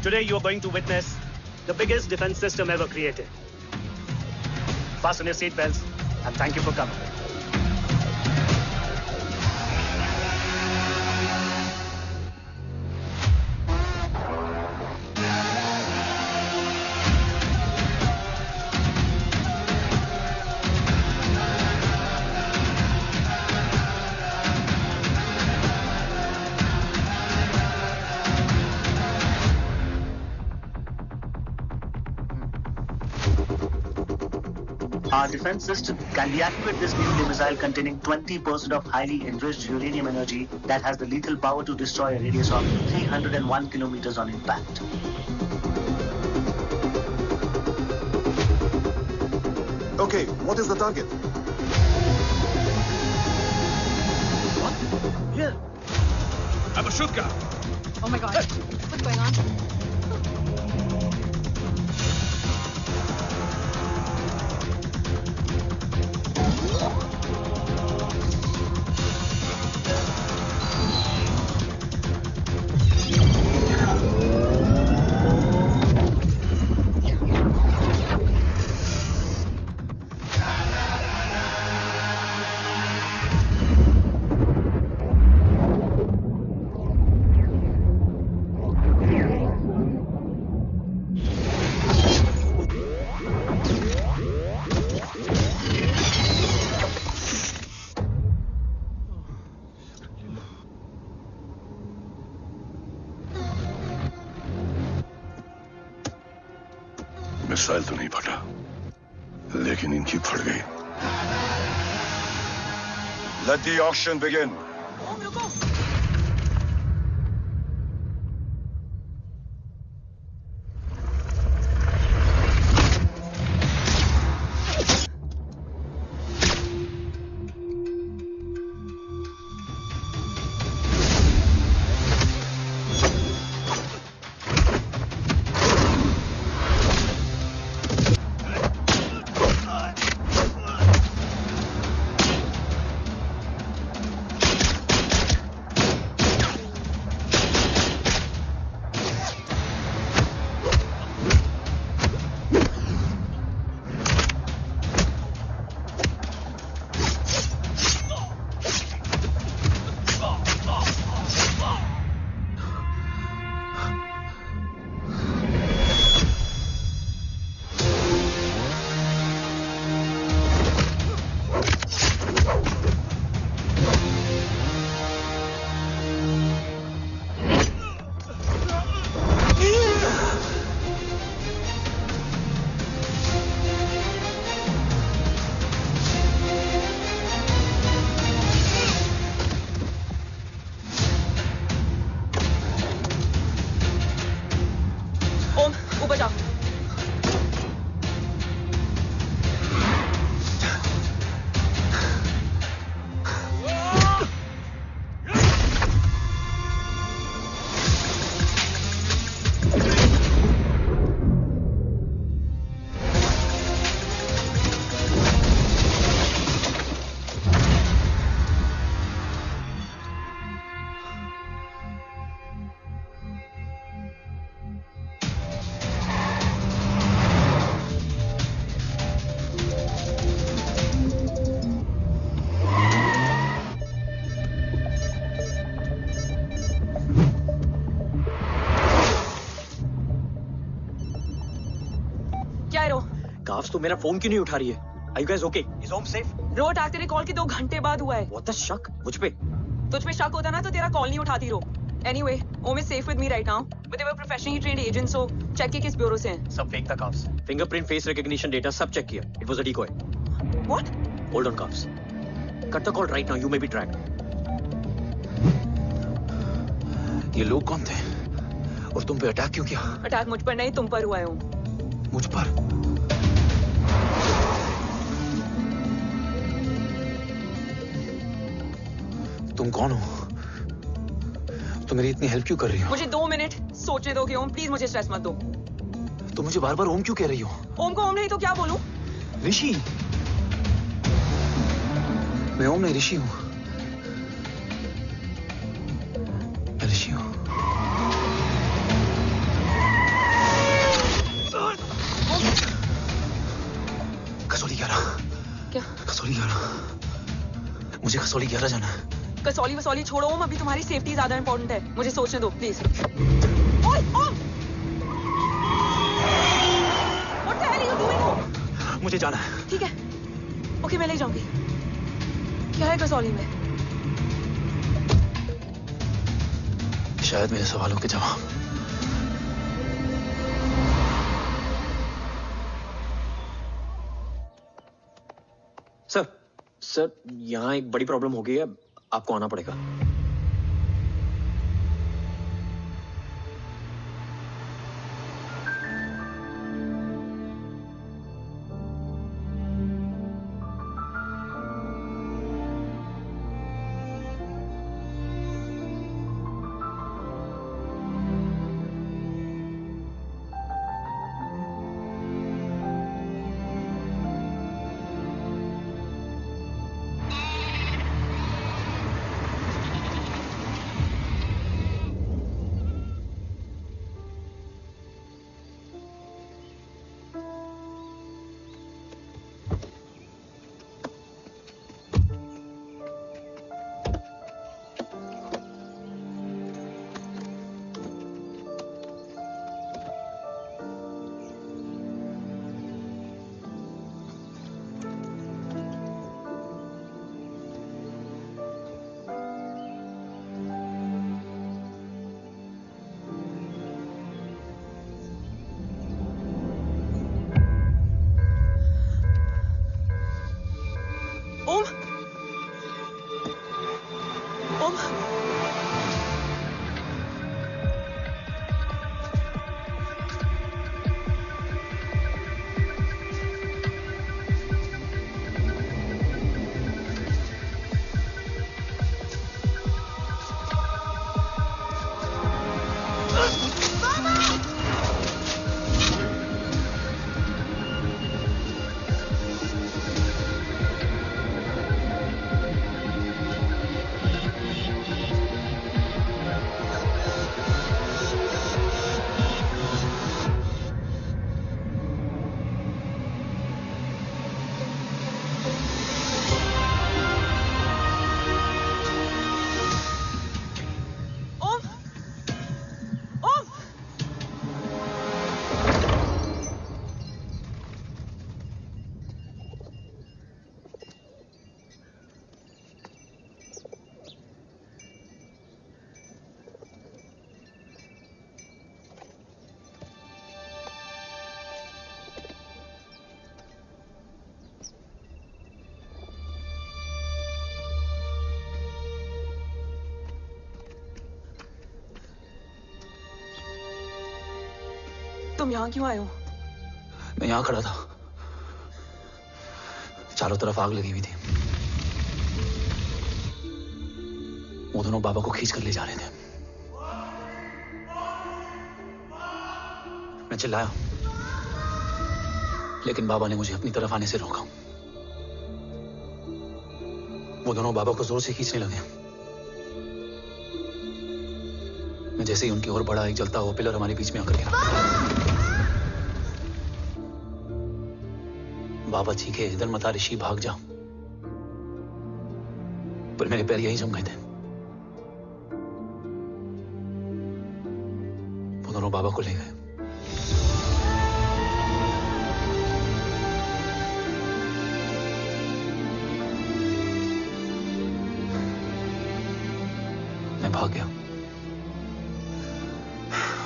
Today you are going to witness the biggest defense system ever created. Fasten your seatbelts and thank you for coming. Our defense system can deactivate this nuclear missile containing 20% of highly enriched uranium energy that has the lethal power to destroy a radius of 301 kilometers on impact. Okay, what is the target? What? Here. I'm a shooter. Oh my god. What's going on? Missile तो नहीं फटा, लेकिन इनकी फट गई। Let the auction begin. Carbs तो मेरा phone क्यों नहीं उठा रही है? Are you guys okay? Is Om safe? रो अटैक तेरे कॉल के 2 घंटे बाद हुआ है। What the शक? मुझ पे? तुझ पे शक होता ना तो तेरा कॉल नहीं उठाती रो। Anyway, Om is safe with me right now. But they were professionally trained agents, so check किस ब्यूरो से हैं। सब फेक था carbs. Fingerprint, face recognition data सब चेक किया। It was a decoy. What? Hold on carbs. Cut the call right now. You may be tracked. ये लोग कौन थे? और तुम पे अटैक क्यों किया? अटैक मुझ पर नहीं तुम पर हुआ है ओम। मुझ पर? तुम कौन हो? तुम मेरी इतनी हेल्प क्यों कर रही हो? मुझे 2 मिनट सोचने दोगे ओम, प्लीज मुझे स्ट्रेस मत दो। तुम मुझे बार बार ओम क्यों कह रही हो? ओम को ओम नहीं तो क्या बोलूं? ऋषि। मैं ओम नहीं, ऋषि हूं। मैं ऋषि हूं। मुझे कसौली 11 जाना है। कसौली वसौली छोड़ो ओम, अभी तुम्हारी सेफ्टी ज्यादा इंपॉर्टेंट है। मुझे सोचने दो प्लीज। ओए ओम! What the hell are you doing, ओम? मुझे जाना है। ठीक है, ओके मैं ले जाऊंगी। क्या है कसौली में? शायद मेरे सवालों के जवाब। सर यहाँ एक बड़ी प्रॉब्लम हो गई है, आपको आना पड़ेगा। ओम! ओम! ओम! ओम! तुम यहाँ क्यों आए हो? मैं यहाँ खड़ा था, चारों तरफ आग लगी हुई थी। वो दोनों बाबा को खींच कर ले जा रहे थे। मैं चिल्लाया, लेकिन बाबा ने मुझे अपनी तरफ आने से रोका। वो दोनों बाबा को जोर से खींचने लगे। मैं जैसे ही उनकी ओर बढ़ा, एक जलता हुआ पिलर हमारे बीच में आकर गिरा। बाबा चीखे, इधर मत आ ऋषि, भाग जा। पर मेरे पैर यही जम गए थे। वो दोनों बाबा को ले गए। मैं भाग गया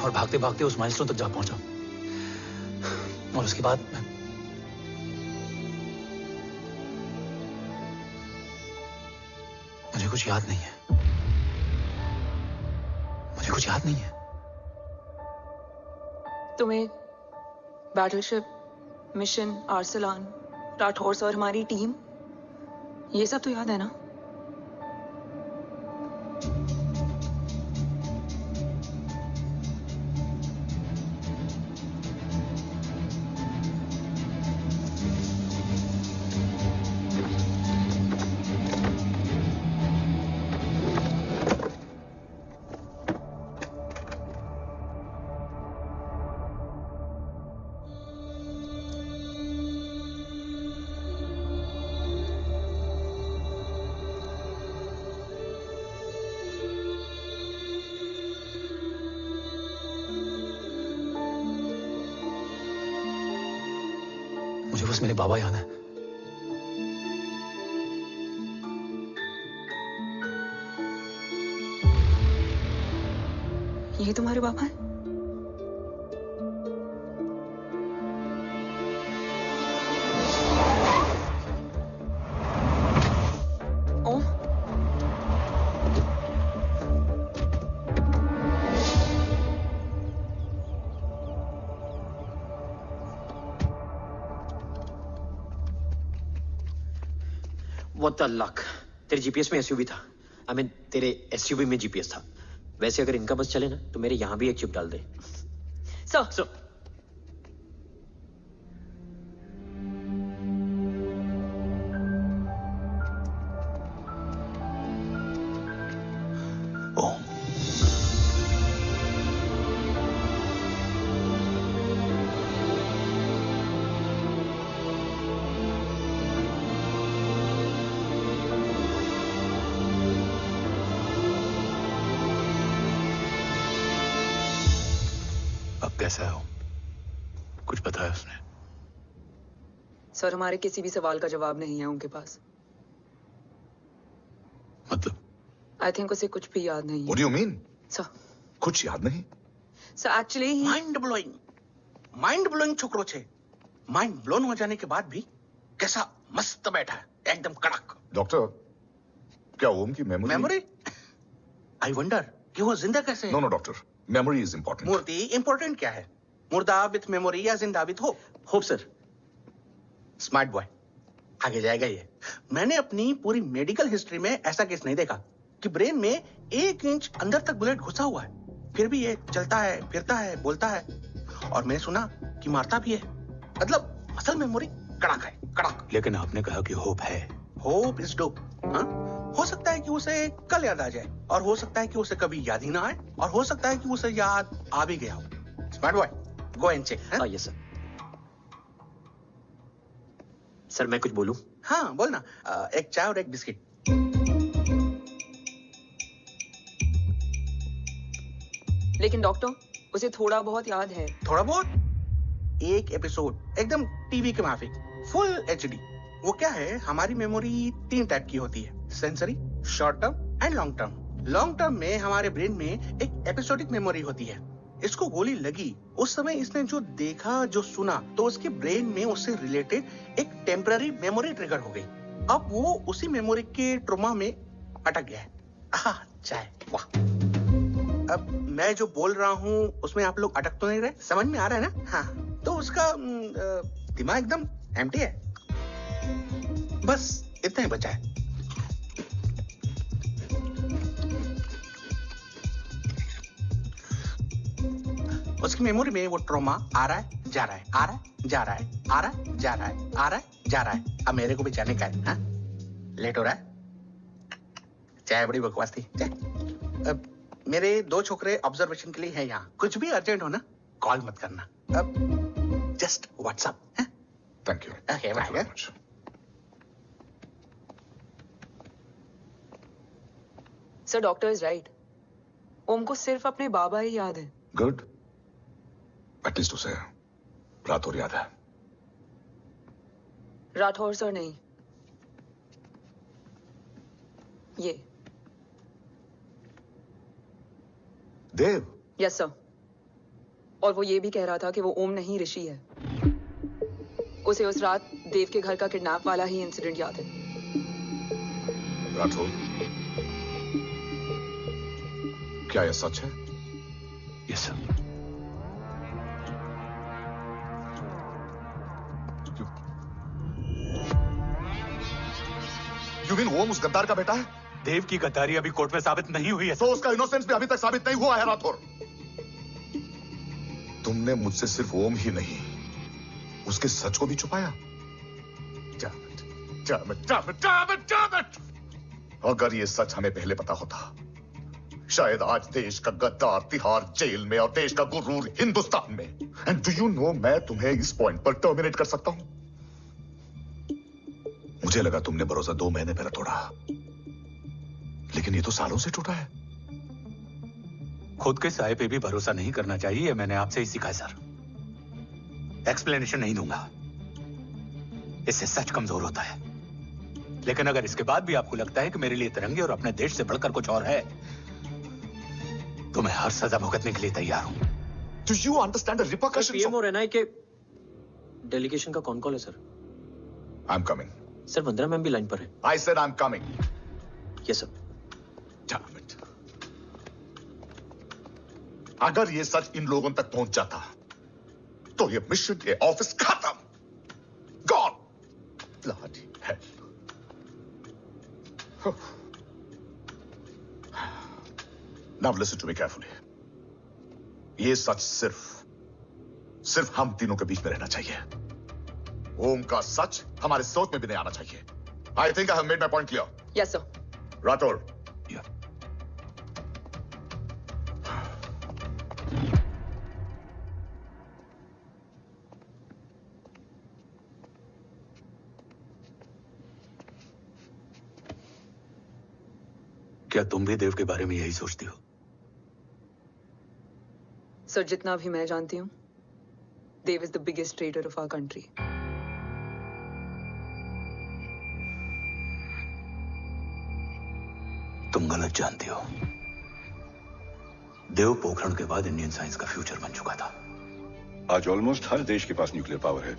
और भागते भागते उस माइलस्टोन तक जा पहुंचा। और उसके बाद मुझे कुछ याद नहीं है। मुझे कुछ याद नहीं है। तुम्हें बैटलशिप, मिशन, आर्सलान, राठौर और हमारी टीम, ये सब तो याद है ना? मुझे बस मेरे बाबा याद है। ये तुम्हारे पापा हैं? ओम? What the luck? तेरे जीपीएस में एसयूवी था। I mean, तेरे एसयूवी में जीपीएस था। वैसे अगर इनका बस चले ना तो मेरे यहां भी एक चिप डाल दे। सर, ओम, अब कैसा है ओम? कुछ पता है उसने? सर हमारे किसी भी सवाल का जवाब नहीं है उनके पास। मतलब? आई थिंक उसे कुछ भी याद नहीं What है। do you mean? सर, कुछ याद नहीं? सर एक्चुअली माइंड ब्लोइंग छोकरो छे। माइंड ब्लोन हो जाने के बाद भी कैसा मस्त बैठा है, एकदम कड़क। डॉक्टर, क्या ओम की मेमोरी? आई वंडर कि वो जिंदा कैसे है? No doctor, memory is important. मूर्ति इंपॉर्टेंट क्या है? मुर्दा विथ मेमोरी या जिंदा with hope? Hope sir. Smart boy, आगे जाएगा ये। मैंने अपनी पूरी मेडिकल हिस्ट्री में ऐसा केस नहीं देखा कि ब्रेन में 1 इंच अंदर तक बुलेट घुसा हुआ है, फिर भी ये चलता है, फिरता है, बोलता है, और मैंने सुना कि मारता भी है। मतलब असल मेमोरी कड़क है, कड़क। लेकिन आपने कहा कि होप है। Hope is dope. हो सकता है कि उसे कल याद आ जाए, और हो सकता है कि उसे कभी याद ही ना आए, और हो सकता है कि उसे याद आ भी गया हो। Smart boy, go and check. Yes sir. Sir मैं कुछ बोलूं? हाँ बोल ना। एक चाय और एक बिस्किट। लेकिन डॉक्टर उसे थोड़ा बहुत याद है। थोड़ा बहुत? एक एपिसोड एकदम टीवी के माफिक, फुल एचडी। वो क्या है, हमारी मेमोरी 3 टाइप की होती है, sensory, short term and long term. Long term में हमारे ब्रेन में एक एपिसोडिक मेमोरी होती है। इसको गोली लगी, उस समय इसने जो देखा, जो सुना, तो उसके ब्रेन में उससे रिलेटेड एक टेम्पररी मेमोरी ट्रिगर हो गई। अब वो उसी मेमोरी के ट्रॉमा में अटक गया है। चाय, वाह। अब मैं जो बोल रहा हूँ उसमें आप लोग अटक तो नहीं रहे? समझ में आ रहा है ना? हाँ, तो उसका दिमाग एकदम एम्प्टी है। बस इतना ही बचा है। उसकी मेमोरी में वो ट्रॉमा आ रहा है, जा रहा है, आ रहा है, जा रहा है, आ रहा है, जा रहा है, आ रहा है, जा रहा है। अब मेरे को भी जाने का है। हाँ? लेट हो रहा है? चाय बड़ी बकवास थी। अब मेरे 2 छोकरे ऑब्जर्वेशन के लिए हैं यहाँ। कुछ भी अर्जेंट हो ना, कॉल मत करना। अब just WhatsApp. Thank you. Okay, bye. Sir doctor is right. Om को सिर्फ अपने बाबा ही याद है। गुड, एटलीस्ट उसे राठौर याद है। राठौर सर नहीं, ये देव। Yes sir. और वो ये भी कह रहा था कि वो ओम नहीं, ऋषि है। उसे उस रात देव के घर का किडनैप वाला ही इंसिडेंट याद है। राठौर, क्या यह सच है? Yes sir. यू मीन ओम उस गद्दार का बेटा है? देव की गद्दारी अभी कोर्ट में साबित नहीं हुई है। तो उसका इनोसेंस भी अभी तक साबित नहीं हुआ है राठौर। तुमने मुझसे सिर्फ ओम ही नहीं, उसके सच को भी छुपाया। अगर ये सच हमें पहले पता होता, शायद आज देश का गद्दार तिहाड़ जेल में और देश का गुरूर हिंदुस्तान में। एंड डू यू नो, मैं तुम्हें इस पॉइंट पर टर्मिनेट कर सकता हूं। मुझे लगा तुमने भरोसा 2 महीने पहले तोड़ा, लेकिन ये तो सालों से टूटा है। खुद के साए पे भी भरोसा नहीं करना चाहिए, मैंने आपसे ही सीखा है सर। एक्सप्लेनेशन नहीं दूंगा। इससे सच कमजोर होता है। लेकिन अगर इसके बाद भी आपको लगता है कि मेरे लिए तिरंगे और अपने देश से बढ़कर कुछ और है, तो मैं हर सजा भुगतने के लिए तैयार हूं। Do you understand the repercussions? PM और एनआई के डेलीगेशन का कौन कॉल है sir? I'm coming. Sir Vandana ma'am भी लाइन पर है। I said I'm coming. Yes sir. Damn it. अगर ये सच इन लोगों तक पहुंच जाता तो ये मिशन, ये ऑफिस खत्म। Gone. Bloody hell. Now listen to me carefully. ये सच सिर्फ हम तीनों के बीच में रहना चाहिए। ओम का सच हमारे सोच में भी नहीं आना चाहिए। I think I have made my point clear. Yes, sir. Rathore. Yeah. क्या तुम भी देव के बारे में यही सोचती हो? सर जितना भी मैं जानती हूँ, Dev is the biggest trader of our country. तुम गलत जानती हो। देव पोखरण के बाद इंडियन साइंस का फ्यूचर बन चुका था। आज ऑलमोस्ट हर देश के पास न्यूक्लियर पावर है,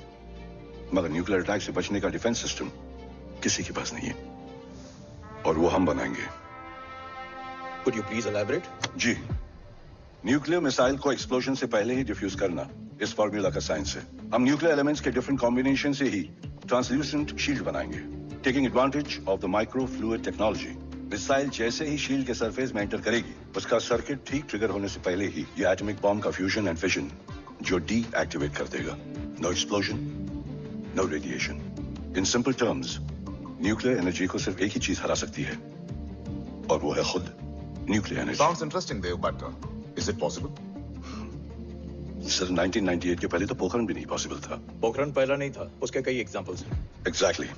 मगर न्यूक्लियर अटैक से बचने का डिफेंस सिस्टम किसी के पास नहीं है, और वो हम बनाएंगे। Could you please elaborate? जी, न्यूक्लियर मिसाइल को एक्सप्लोजन से पहले ही डिफ्यूज करना इस फॉर्मूला का साइंस है। हम न्यूक्लियर एलिमेंट्स के डिफरेंट कॉम्बिनेशन से ही ट्रांसल्यूसेंट शील्ड बनाएंगे, taking advantage of the micro fluid technology. Missile जैसे ही शील्ड के सरफेस में एंटर करेगी, उसका सर्किट ठीक ट्रिगर होने से पहले ही ये एटॉमिक बॉम्ब का फ्यूजन एंड फिशन जो डीएक्टिवेट कर देगा। No explosion, no radiation. In simple terms, nuclear energy को सिर्फ एक ही चीज हरा सकती है, और वो है खुद nuclear energy. Sounds interesting, Dev, but is it possible? Sir 1998 के पहले तो पोखरण भी नहीं पॉसिबल था। पोखरण पहला नहीं था, उसके कई एग्जांपल्स हैं। एग्जैक्टली।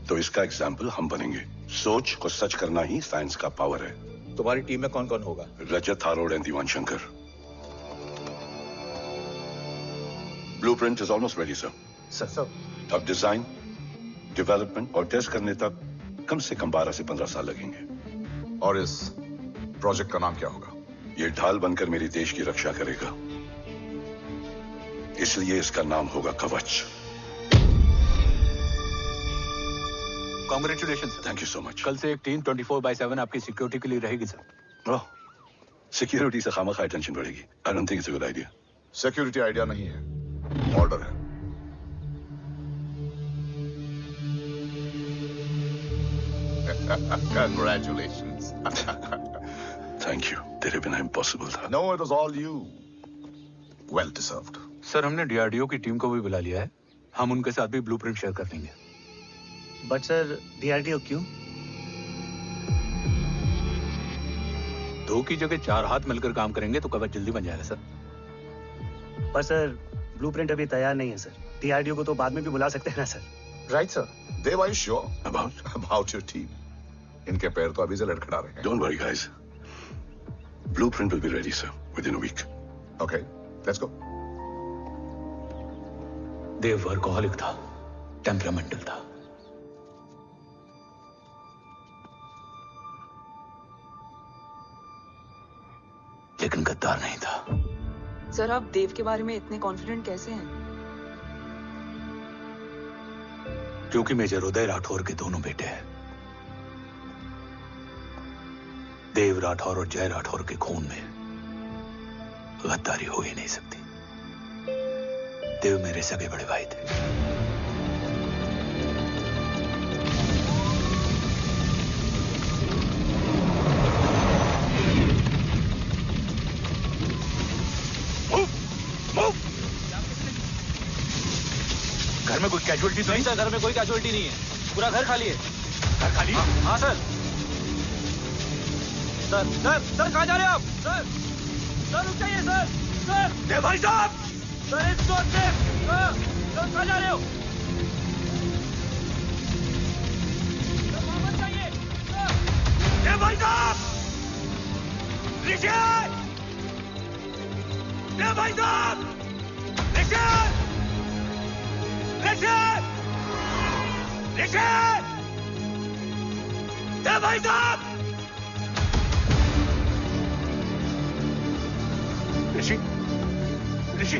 तो इसका एग्जाम्पल हम बनेंगे। सोच को सच करना ही साइंस का पावर है। तुम्हारी टीम में कौन कौन होगा? Rajat Tharod and Diwan Shankar. Blueprint is almost ready sir. Sir. अब डिजाइन, डेवलपमेंट और टेस्ट करने तक कम से कम 12 से 15 साल लगेंगे। और इस प्रोजेक्ट का नाम क्या होगा? ये ढाल बनकर मेरे देश की रक्षा करेगा, इसलिए इसका नाम होगा कवच। Congratulation sir. Thank you so much. कल से एक टीम 24/7 आपकी सिक्योरिटी के लिए रहेगी सर। ओह, सिक्योरिटी से खामखा टेंशन बढ़ेगी। I don't think it's a good idea. Security idea नहीं है, ऑर्डर है। Congratulations. Thank you. तेरे बिना इम्पॉसिबल था। No, it was all you. Well deserved. Sir हमने डीआरडीओ की टीम को भी बुला लिया है। हम उनके साथ भी ब्लूप्रिंट शेयर कर देंगे। बट सर डीआरडीओ क्यों? 2 की जगह 4 हाथ मिलकर काम करेंगे तो कवच जल्दी बन जाएगा सर। पर सर ब्लूप्रिंट अभी तैयार नहीं है सर। डीआरडीओ को तो बाद में भी बुला सकते हैं ना sir. Right, sir. Dev, are you sure About your team? इनके पैर तो अभी से लड़खड़ा रहे हैं। Don't worry, guys. Blueprint will be ready, sir, within a week. Okay, let's go. Dev workaholic था, टेम्परामेंटल था। लेकिन गद्दार नहीं था। सर आप देव के बारे में इतने कॉन्फिडेंट कैसे हैं? क्योंकि मेजर उदय राठौर के दोनों बेटे हैं। देव राठौर और जय राठौर के खून में गद्दारी हो ही नहीं सकती। देव मेरे सगे बड़े भाई थे। घर में कोई कैजुअलिटी तो नहीं? सर घर में कोई कैजुअलिटी नहीं है, पूरा घर खाली है। घर खाली? हाँ सर। सर सर सर कहाँ जा रहे हो आप? सर सर रुक जाइए सर। सर भाई साहब, sir it's not safe. Sir कहाँ जा रहे हो? सर वहाँ मत जाइए। सर भाई साहब, ऋषि, भाई साहब, ऋषि, ऋषि, ऋषि! देव भाई साहब! ऋषि! ऋषि!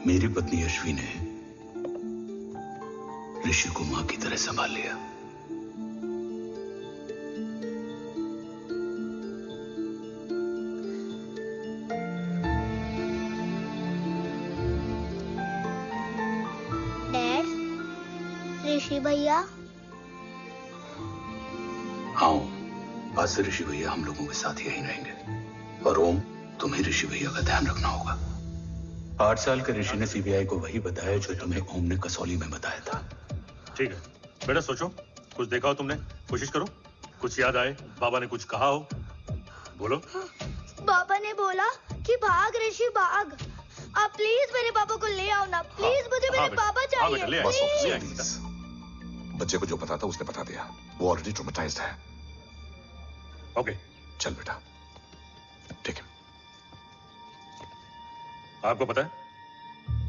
मेरी पत्नी अश्वी ने ऋषि को मां की तरह संभाल लिया। डैड, ऋषि भैया। हाँ, आज से ऋषि भैया हम लोगों के साथ यहीं रहेंगे। और ओम, तुम्हें ऋषि भैया का ध्यान रखना होगा। 8 साल के ऋषि ने सीबीआई को वही बताया जो तुम्हें ओम ने कसौली में बताया था। ठीक है बेटा, सोचो, कुछ देखा हो तुमने, कोशिश करो, कुछ याद आए, बाबा ने कुछ कहा हो, बोलो। बाबा ने बोला कि भाग ऋषि भाग। आप प्लीज मेरे पापा को ले आओ ना, प्लीज। मुझे मेरे पापा चाहिए। प्लीज। बच्चे को जो पता था उसने बता दिया। वो ऑलरेडी ट्रॉमेटाइज्ड है। ओके, चल बेटा, ठीक है। आपको पता है,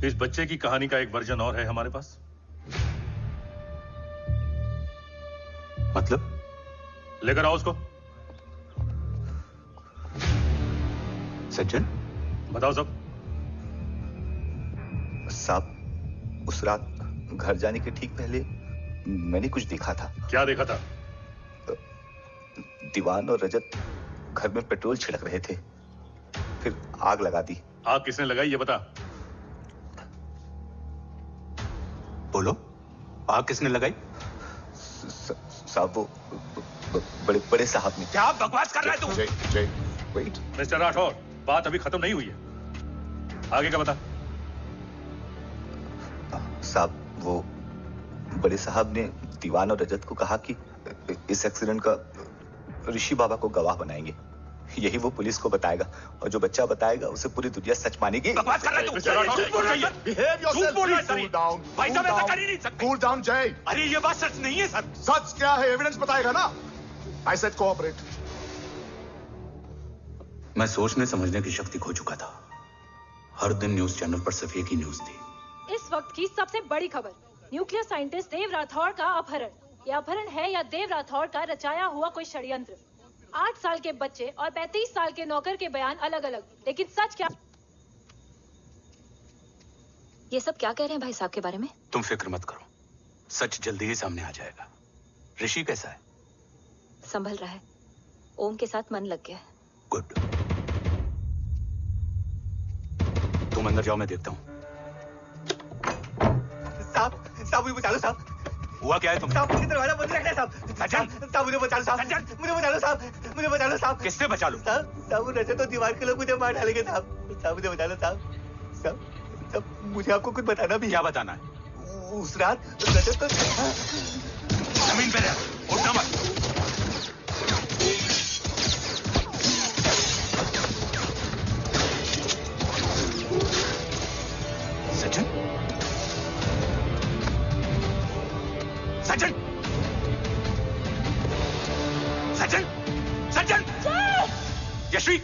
इस बच्चे की कहानी का एक वर्जन और है हमारे पास। मतलब? लेकर आओ उसको। सज्जन, बताओ सब। साहब, उस रात घर जाने के ठीक पहले मैंने कुछ देखा था। क्या देखा था? दीवान और रजत घर में पेट्रोल छिड़क रहे थे, फिर आग लगा दी। आग किसने लगाई ये बता। बोलो, आग किसने लगाई? साहब, वो बड़े बड़े साहब ने। क्या बकवास कर रहा है तू? जय, वेट। मिस्टर राठौर, बात अभी खत्म नहीं हुई है, आगे का बता। साहब, वो बड़े साहब ने दीवान और रजत को कहा कि इस एक्सीडेंट का ऋषि बाबा को गवाह बनाएंगे। यही वो पुलिस को बताएगा, और जो बच्चा बताएगा उसे पूरी दुनिया सच मानेगी। बकवास कर रहा है तू? झूठ बोल रही है। झूठ बोल रहा है सर। भाई साहब, ऐसा कर ही नहीं सकते। कूल डाउन जय। अरे ये बात सच नहीं है सर। सच क्या है? एविडेंस बताएगा ना। I said cooperate. मैं सोचने समझने की शक्ति खो चुका था। हर दिन न्यूज चैनल पर सिर्फ एक ही न्यूज थी। इस वक्त की सबसे बड़ी खबर, न्यूक्लियर साइंटिस्ट देव राठौड़ का अपहरण। यह अपहरण है या देव राठौड़ का रचाया हुआ कोई षड्यंत्र। 8 साल के बच्चे और 35 साल के नौकर के बयान अलग अलग, लेकिन सच क्या? ये सब क्या कह रहे हैं भाई साहब के बारे में? तुम फिक्र मत करो, सच जल्दी ही सामने आ जाएगा। ऋषि कैसा है? संभल रहा है। ओम के साथ मन लग गया है। गुड। तुम अंदर जाओ, मैं देखता हूँ। साहब, मुझे बचा लो साहब। हुआ क्या है तुम? साहब, मुझे दरवाजा बंद रखना है साहब। सज्जन, साहब मुझे बचा लो साहब। मुझे बचा लो साहब। मुझे बचा लो साहब। किससे बचा लो? साहब, रजत तो दीवार के लोग मुझे मार डालेंगे साहब। साहब मुझे बचा लो साहब। साहब, मुझे आपको कुछ बताना भी। क्या बताना है? उस रात रजत तो जमीन पे रह, उठना मत। सज्जन, सज्जन, सज्जन, सज्जन, यश्वी,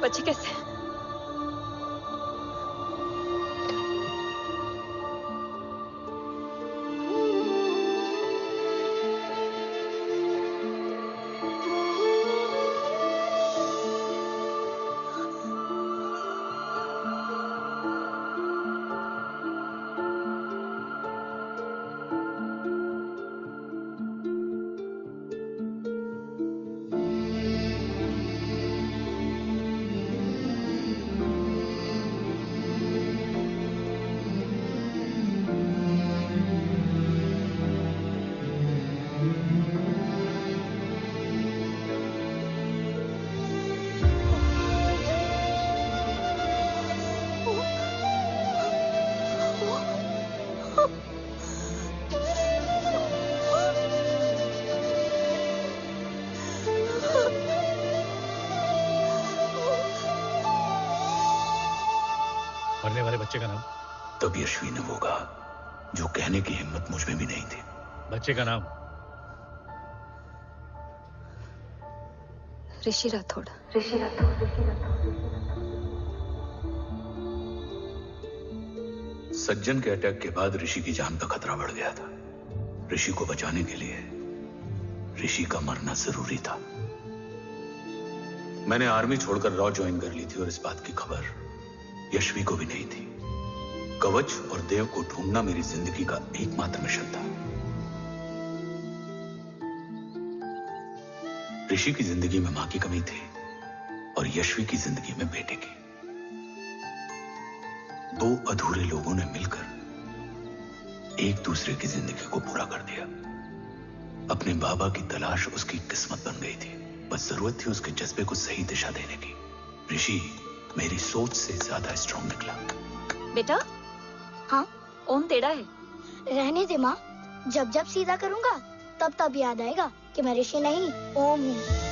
बच्चे कैसे हैं? मरने वाले बच्चे का नाम? तब यशवी ने वो कहा जो कहने की हिम्मत मुझ में भी नहीं थी। बच्चे का नाम? ऋषि राठौड़। सज्जन के अटैक के बाद ऋषि की जान का खतरा बढ़ गया था। ऋषि को बचाने के लिए ऋषि का मरना जरूरी था। मैंने आर्मी छोड़कर रॉ ज्वाइन कर ली थी और इस बात की खबर यशवी को भी नहीं थी। कवच और देव को ढूंढना मेरी जिंदगी का एकमात्र मिशन था। ऋषि की जिंदगी में मां की कमी थी और यशवी की जिंदगी में बेटे की। दो अधूरे लोगों ने मिलकर एक दूसरे की जिंदगी को पूरा कर दिया। अपने बाबा की तलाश उसकी किस्मत बन गई थी, बस जरूरत थी उसके जज्बे को सही दिशा देने की। ऋषि मेरी सोच से ज्यादा स्ट्रांग निकला। बेटा, हाँ ओम टेढ़ा है। रहने दे माँ, जब जब सीधा करूँगा तब तब याद आएगा कि मैं ऋषि नहीं ओम हूँ।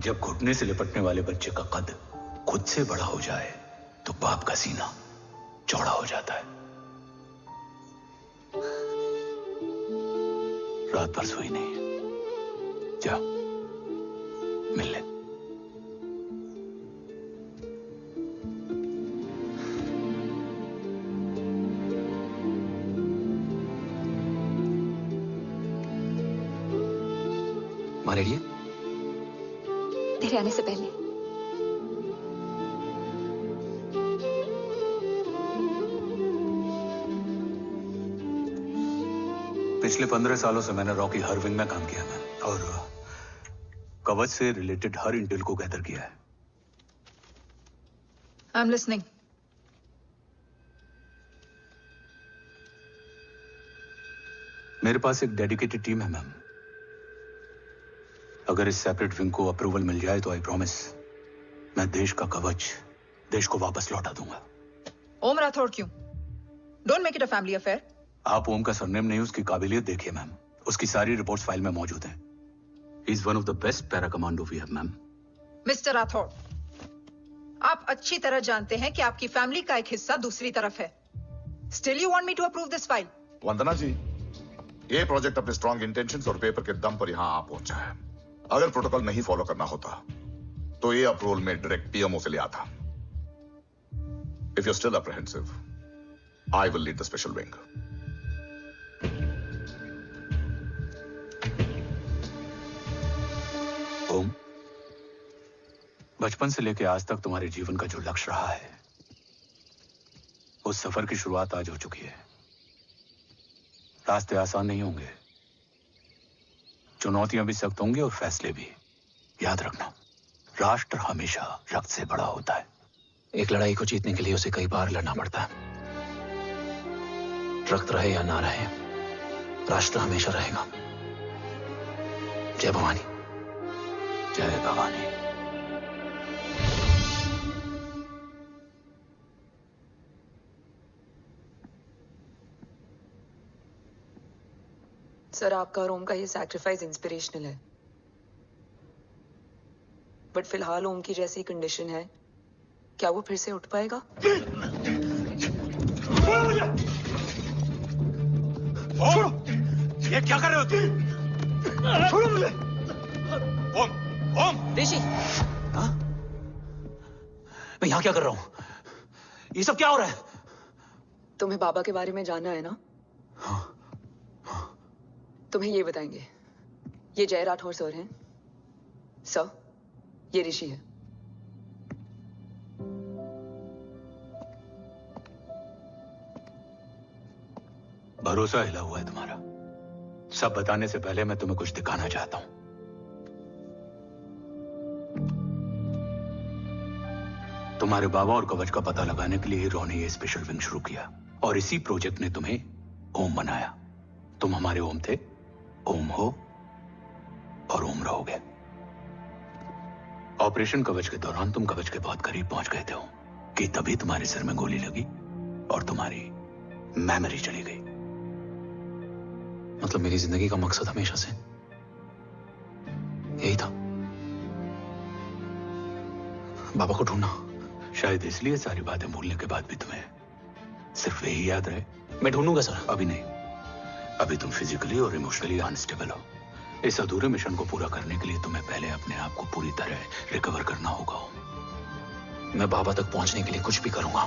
जब घुटने से लिपटने वाले बच्चे का कद खुद से बड़ा हो जाए तो बाप का सीना चौड़ा हो जाता है। रात भर सोई नहीं, जा मिल ले। माँ रेडी है? तेरे आने से पहले। पिछले 15 सालों से मैंने रॉ की हर विंग में काम किया है और कवच से रिलेटेड हर इंटेल को गैदर किया है। I am listening. मेरे पास एक डेडिकेटेड टीम है मैम। अगर इस सेपरेट विंग को अप्रूवल मिल जाए तो आई प्रॉमिस मैं देश का कवच देश को वापस लौटा दूंगा। ओम राठौड़ क्यों? Don't make it a family affair. आप ओम का सरनेम नहीं, उसकी काबिलियत देखिए मैम। उसकी सारी रिपोर्ट्स फाइल में मौजूद हैं। He is one of the best para commando we have ma'am. Mister Rathore, आप अच्छी तरह जानते हैं कि आपकी फैमिली का एक हिस्सा दूसरी तरफ है। Still you want me to approve this file? Vandana ji, ये प्रोजेक्ट अपने स्ट्रॉन्ग इंटेंशंस और पेपर के दम पर यहां आ पहुंचा है। अगर प्रोटोकॉल नहीं फॉलो करना होता तो ये अप्रूवल में डायरेक्ट पीएमओ से ले आता। If you still apprehensive, I will lead the special wing. Om, बचपन से लेकर आज तक तुम्हारे जीवन का जो लक्ष्य रहा है, उस सफर की शुरुआत आज हो चुकी है। रास्ते आसान नहीं होंगे, चुनौतियां भी सख्त होंगी और फैसले भी। याद रखना, राष्ट्र हमेशा रक्त से बड़ा होता है। एक लड़ाई को जीतने के लिए उसे कई बार लड़ना पड़ता है। रक्त रहे या ना रहे, राष्ट्र हमेशा रहेगा। जय भवानी। जय भवानी। सर, आपका और ओम का ये सैक्रिफाइस इंस्पिरेशनल है, बट फिलहाल ओम की जैसी कंडीशन है, क्या वो फिर से उठ पाएगा? छोड़ो! ये क्या कर रहे हो तुम? छोड़ो मुझे! ओम! ओम! ऋषि! हाँ? मैं यहाँ क्या कर रहा हूँ? ये सब क्या हो रहा है? तुम्हें बाबा के बारे में जानना है ना? हाँ। तुम्हें ये बताएंगे। ये जय राठौर सर हैं। सर, ये ऋषि है। भरोसा हिला हुआ है तुम्हारा। सब बताने से पहले मैं तुम्हें कुछ दिखाना चाहता हूं। तुम्हारे बाबा और कवच का पता लगाने के लिए रॉ ने ये स्पेशल विंग शुरू किया और इसी प्रोजेक्ट ने तुम्हें ओम बनाया। तुम हमारे ओम थे, ओम हो और ओम रहोगे। ऑपरेशन कवच के दौरान तुम कवच के बहुत करीब पहुंच गए थे कि तभी तुम्हारे सिर में गोली लगी और तुम्हारी मेमोरी चली गई। मतलब मेरी जिंदगी का मकसद हमेशा से यही था, बाबा को ढूंढना। शायद इसलिए सारी बातें भूलने के बाद भी तुम्हें सिर्फ यही याद रहे। मैं ढूंढूंगा सर। अभी नहीं, अभी तुम फिजिकली और इमोशनली अनस्टेबल हो। इस अधूरे मिशन को पूरा करने के लिए तुम्हें पहले अपने आप को पूरी तरह रिकवर करना होगा। मैं बाबा तक पहुंचने के लिए कुछ भी करूंगा।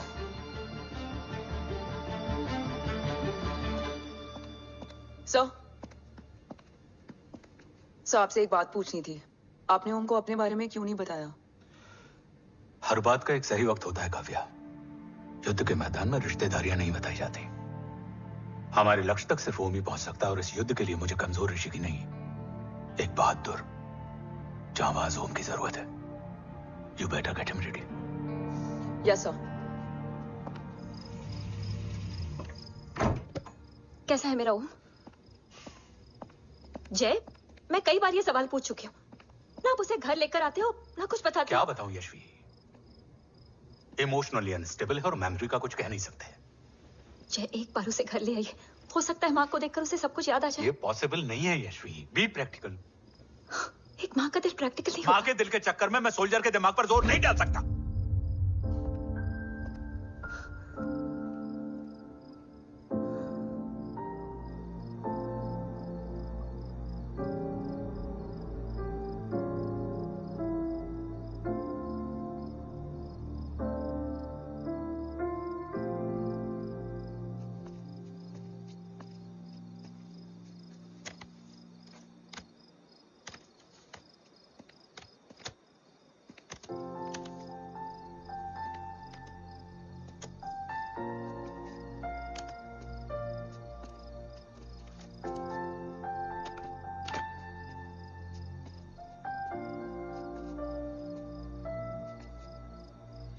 सर आपसे एक बात पूछनी थी। आपने ओम को अपने बारे में क्यों नहीं बताया? हर बात का एक सही वक्त होता है काव्या। युद्ध के मैदान में रिश्तेदारियां नहीं बताई जाती। हमारे लक्ष्य तक सिर्फ ओम ही पहुंच सकता है और इस युद्ध के लिए मुझे कमजोर ऋषि की नहीं, एक बहादुर जांबाज ओम की जरूरत है। You better get him ready. Yes sir. कैसा है मेरा ओम? जय, मैं कई बार ये सवाल पूछ चुकी हूँ। ना आप उसे घर लेकर आते हो, ना कुछ बताते क्या हो। बताऊं यशवी, इमोशनली अनस्टेबल है और मेमोरी का कुछ कह नहीं सकते। जय, एक बार उसे घर ले आइए। हो सकता है माँ को देखकर उसे सब कुछ याद आ जाए। ये पॉसिबल नहीं है यशवी। Be practical. एक माँ का दिल प्रैक्टिकल नहीं माँ के दिल के चक्कर में मैं सोल्जर के दिमाग पर जोर नहीं डाल सकता।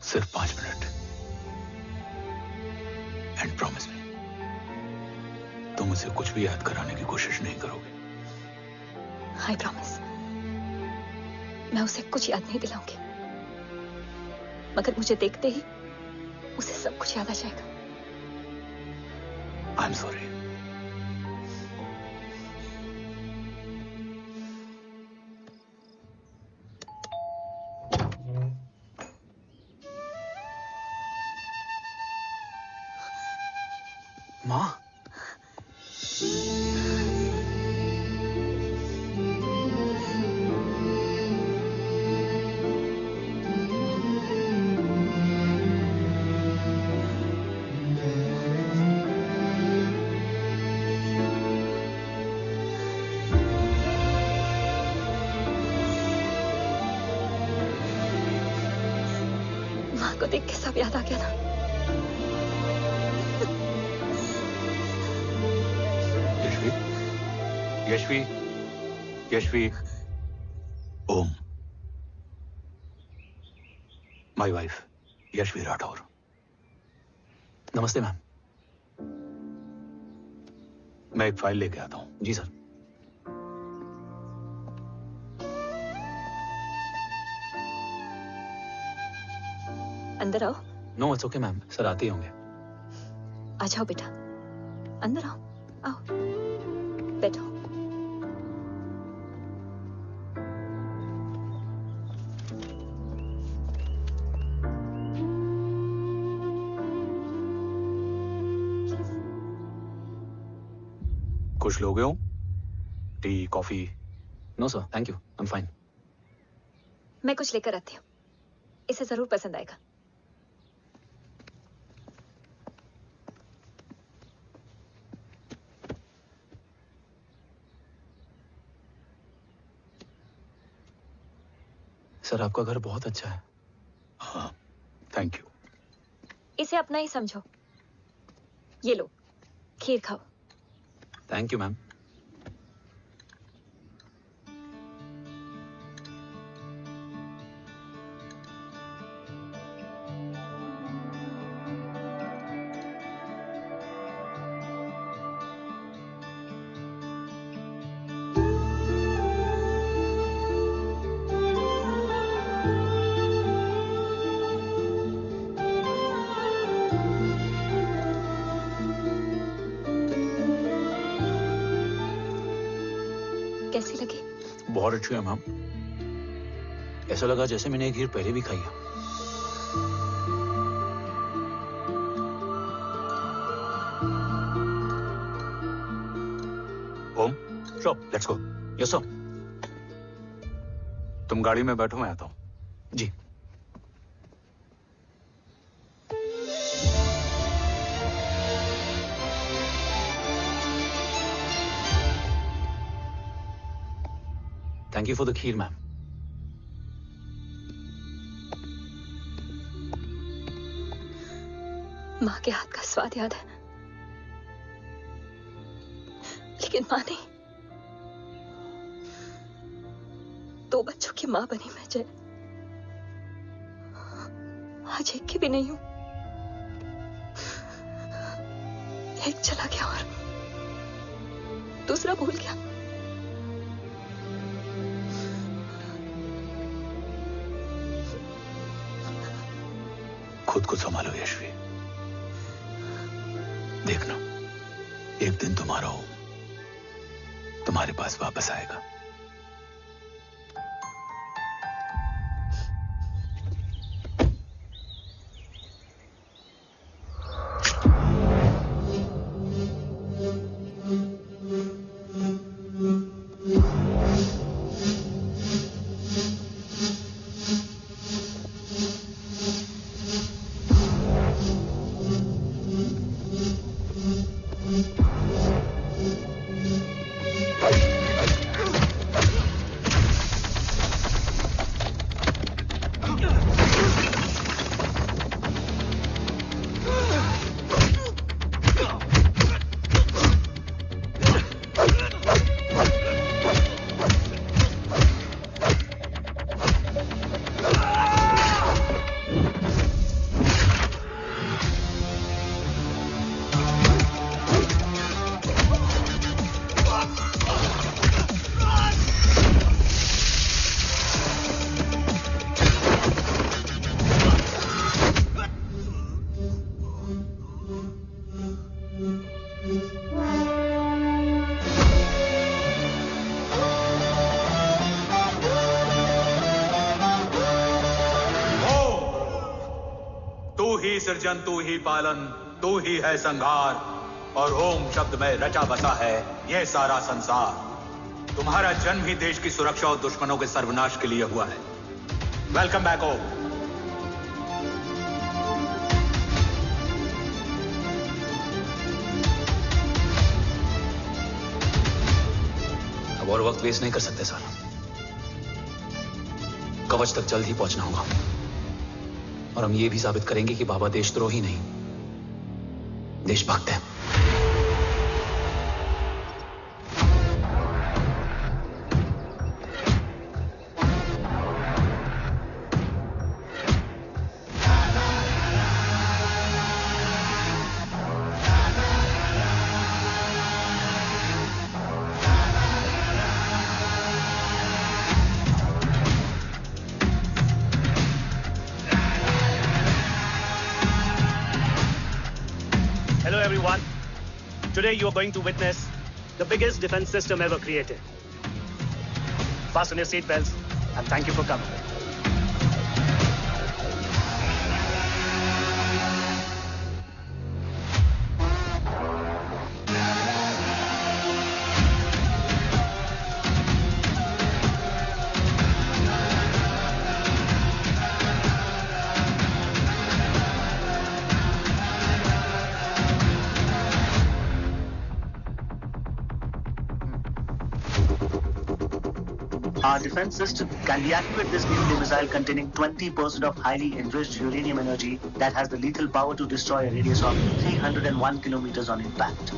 सिर्फ 5 मिनट एंड प्रॉमिस मी, तुम उसे कुछ भी याद कराने की कोशिश नहीं करोगे। I promise. मैं उसे कुछ याद नहीं दिलाऊंगी, मगर मुझे देखते ही उसे सब कुछ याद आ जाएगा। I am sorry. माँ, माँ को देख के सब याद आ गया ना। Yashvi, Yashvi, Om, my wife Yashvi Rathore. नमस्ते मैम। मैं एक फाइल लेके आता हूं। जी सर। अंदर आओ। No it's okay ma'am, sir आते ही होंगे। आ जाओ बेटा, अंदर आओ। आओ, बैठो। कुछ लोगे हो? Tea, coffee? No sir, thank you, I am fine. मैं कुछ लेकर आती हूँ, इसे जरूर पसंद आएगा। सर आपका घर बहुत अच्छा है। हाँ, थैंक यू। इसे अपना ही समझो। ये लो, खीर खाओ। Thank you ma'am. बहुत अच्छी है मैम। ऐसा लगा जैसे मैंने एक खीर पहले भी खाई है। Om, sure, let's go. Yes sir. तुम गाड़ी में बैठो, मैं आता हूं। जी। Thank you for the kheer ma'am. माँ के हाथ का स्वाद याद है, लेकिन माँ नहीं। 2 बच्चों की माँ बनी मैं जय, आज एक की भी नहीं हूं। एक चला गया और दूसरा भूल गया। खुद को संभालो यशवी। देखना, एक दिन तुम्हारा हो तुम्हारे पास वापस आएगा। सृजन तू ही पालन, तू ही है संहार, और ओम शब्द में रचा बसा है यह सारा संसार। तुम्हारा जन्म ही देश की सुरक्षा और दुश्मनों के सर्वनाश के लिए हुआ है। वेलकम बैक ओम। अब और वक्त वेस्ट नहीं कर सकते सर। कवच तक जल्द ही पहुंचना होगा और हम ये भी साबित करेंगे कि बाबा देशद्रोही नहीं, देशभक्त है। Today you are going to witness the biggest defense system ever created. Fasten your seat belts and thank you for coming. Our defense system can deactivate this nuclear missile containing 20% of highly enriched uranium energy that has the lethal power to destroy a radius of 301 kilometers on impact.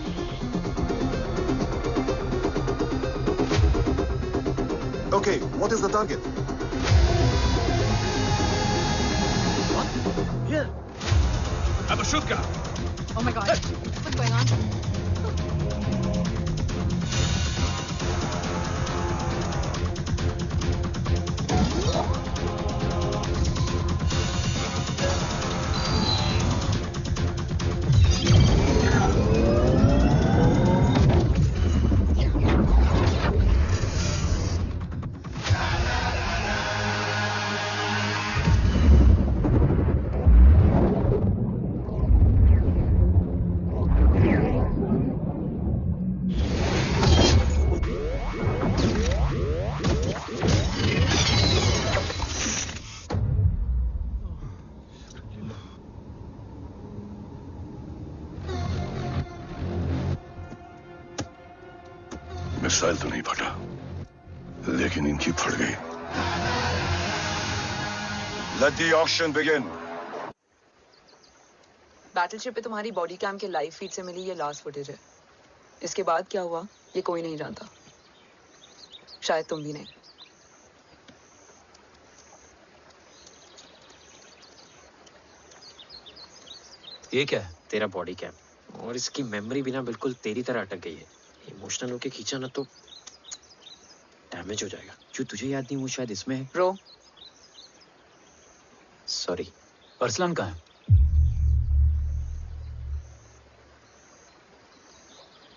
Okay, what is the target? What? Here. I'm a shooter. Oh my God. What's going on? Missile तो नहीं फटा, लेकिन इनकी फट गई। Let the auction begin. Battleship पे तुम्हारी body cam के लाइव फीड से मिली ये लास्ट फुटेज है। इसके बाद क्या हुआ ये कोई नहीं जानता, शायद तुम भी नहीं। ये क्या है? तेरा बॉडी कैम, और इसकी मेमोरी भी ना बिल्कुल तेरी तरह अटक गई है। इमोशनल होके खींचा ना तो डैमेज हो जाएगा। जो तुझे याद नहीं वो शायद इसमें है। Bro sorry. अरसलान कहाँ है?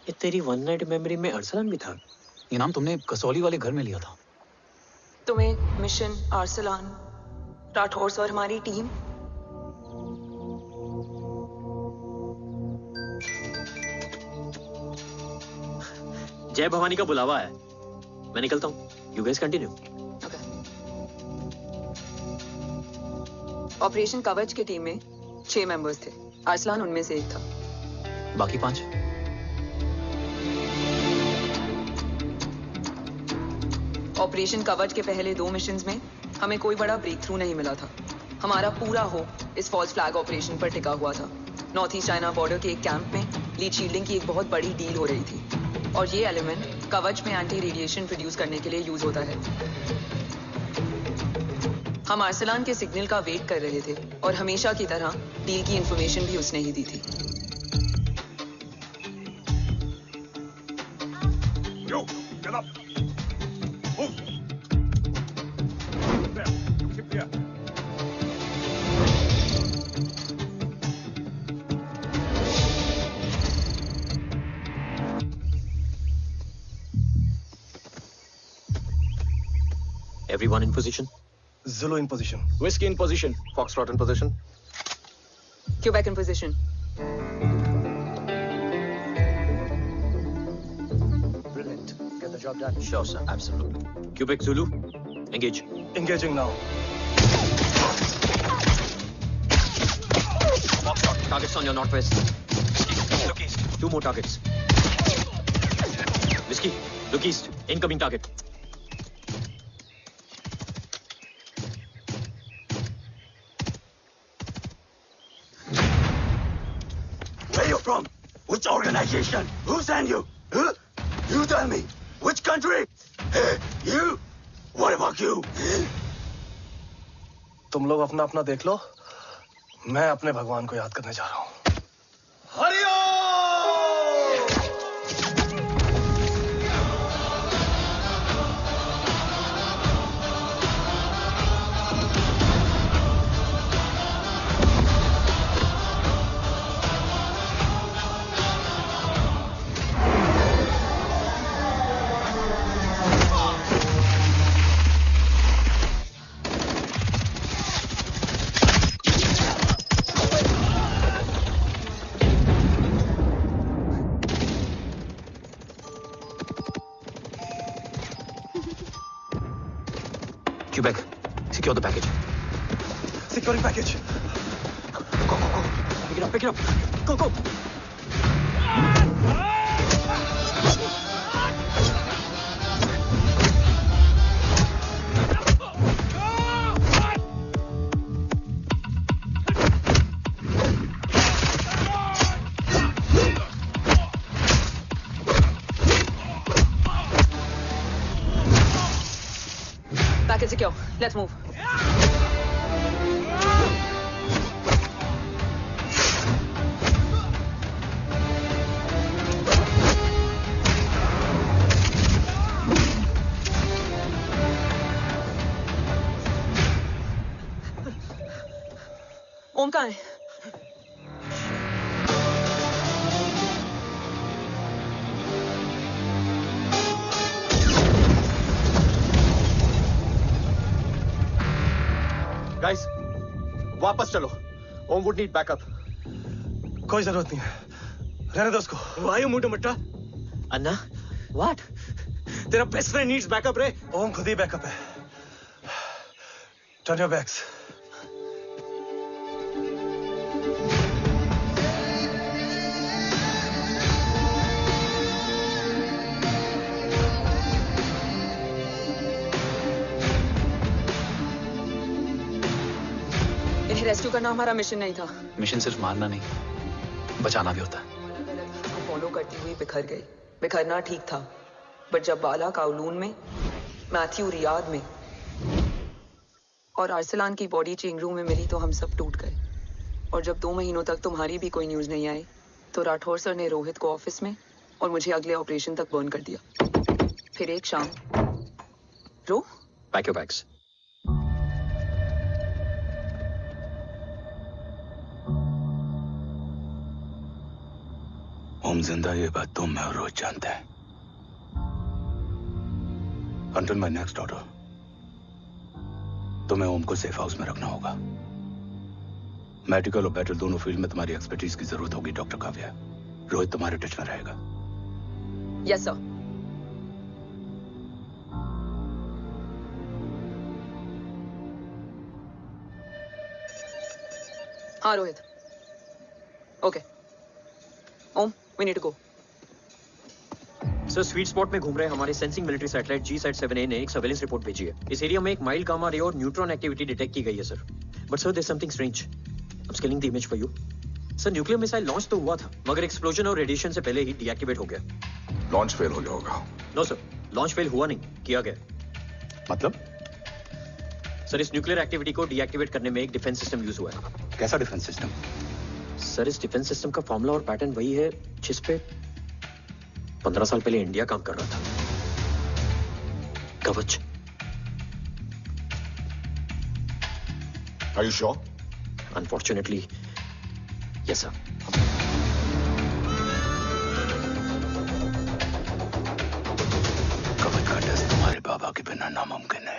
ये तेरी वन नाइट मेमोरी में अरसलान भी था? ये नाम तुमने कसौली वाले घर में लिया था। तुम्हें मिशन, अरसलान, राठौर और हमारी टीम। जय भवानी का बुलावा है, मैं निकलता हूँ। You guys continue. ऑपरेशन कवच की टीम में 6 मेंबर्स थे, अरसलान उनमें से एक था। बाकी 5? ऑपरेशन कवच के पहले 2 मिशंस में हमें कोई बड़ा ब्रेक थ्रू नहीं मिला था। हमारा पूरा होप इस फॉल्स फ्लैग ऑपरेशन पर टिका हुआ था। नॉर्थ ईस्ट चाइना बॉर्डर के एक कैंप में लीड शील्डिंग की एक बहुत बड़ी डील हो रही थी, और ये एलिमेंट कवच में एंटी रेडिएशन प्रोड्यूस करने के लिए यूज होता है। हम अरसलान के सिग्नल का वेट कर रहे थे, और हमेशा की तरह डील की इंफॉर्मेशन भी उसने ही दी थी। Yo, get up. Move. There. Keep there. Everyone in position? Zulu in position. Whiskey in position. Foxtrot in position. Quebec in position. Brilliant. Get the job done. Sure, sir. Absolutely. Quebec Zulu, engage. Engaging now. Foxtrot, targets on your northwest. Look east. 2 more targets. Whiskey, look east. Incoming target. Where you from? Which organization? Who sent you? Huh? You tell me. Which country? Hey, you? What about you? तुम लोग अपना अपना देख लो, मैं अपने भगवान को याद करने जा रहा हूँ। Quebec, secure the package. Securing package. Go, go, go. Pick it up, pick it up. Go, go. Package secure. Let's move. ओम कहाँ है? Guys, वापस चलो। ओम वुड नीड बैकअप। कोई जरूरत नहीं है, रहने दो उसको। Why you moved to Mutta? Anna, what? तेरा बेस्ट फ्रेंड नीड्स बैकअप रे। ओम खुद ही बैकअप है। Turn your backs. उन्हें रेस्क्यू करना हमारा मिशन नहीं था। मिशन सिर्फ मारना नहीं, बचाना भी होता है। फॉलो करती हुई बिखर गई। बिखरना ठीक था, बट जब बाला काउलून में, मैथ्यू रियाद में और अरसलान की बॉडी चेंज रूम में मिली तो हम सब टूट गए। और जब 2 महीनों तक तुम्हारी भी कोई न्यूज नहीं आई तो राठौर सर ने रोहित को ऑफिस में और मुझे अगले ऑपरेशन तक बर्न कर दिया। फिर एक शाम रो पैक योर बैग्स। ओम जिंदा, ये बात तुम मैं और रोहित जानते हैं। Until my next order, तुम्हें ओम को सेफ हाउस में रखना होगा। मेडिकल और बैटल दोनों फील्ड में तुम्हारी एक्सपर्टीज की जरूरत होगी डॉक्टर काव्या। रोहित तुम्हारे टच में रहेगा। Yes sir. हाँ Rohit, okay. Om, we need to go. Sir sweet spot में घूम रहे हमारे सेंसिंग मिलिट्री सैटेलाइट G-SAT-7A ने एक सर्वेलेंस रिपोर्ट भेजी है। इस एरिया में एक माइल्ड गामा रे और न्यूट्रॉन एक्टिविटी डिटेक्ट की गई है sir. But sir there something strange. I am scanning the image for you. Sir nuclear missile launch तो हुआ था, मगर एक्सप्लोजन और रेडिएशन से पहले ही डीएक्टिवेट हो गया। लॉन्च फेल हो गया होगा। नो सर, लॉन्च फेल हुआ नहीं, किया गया। मतलब? सर इस न्यूक्लियर एक्टिविटी को डीएक्टिवेट करने में एक डिफेंस सिस्टम यूज हुआ है। कैसा डिफेंस सिस्टम? सर इस डिफेंस सिस्टम का फॉर्मूला और पैटर्न वही है जिस पे 15 साल पहले इंडिया काम कर रहा था। कवच। Are you sure? Unfortunately, yes sir. कवच का टेस्ट तुम्हारे बाबा के बिना नामुमकिन है।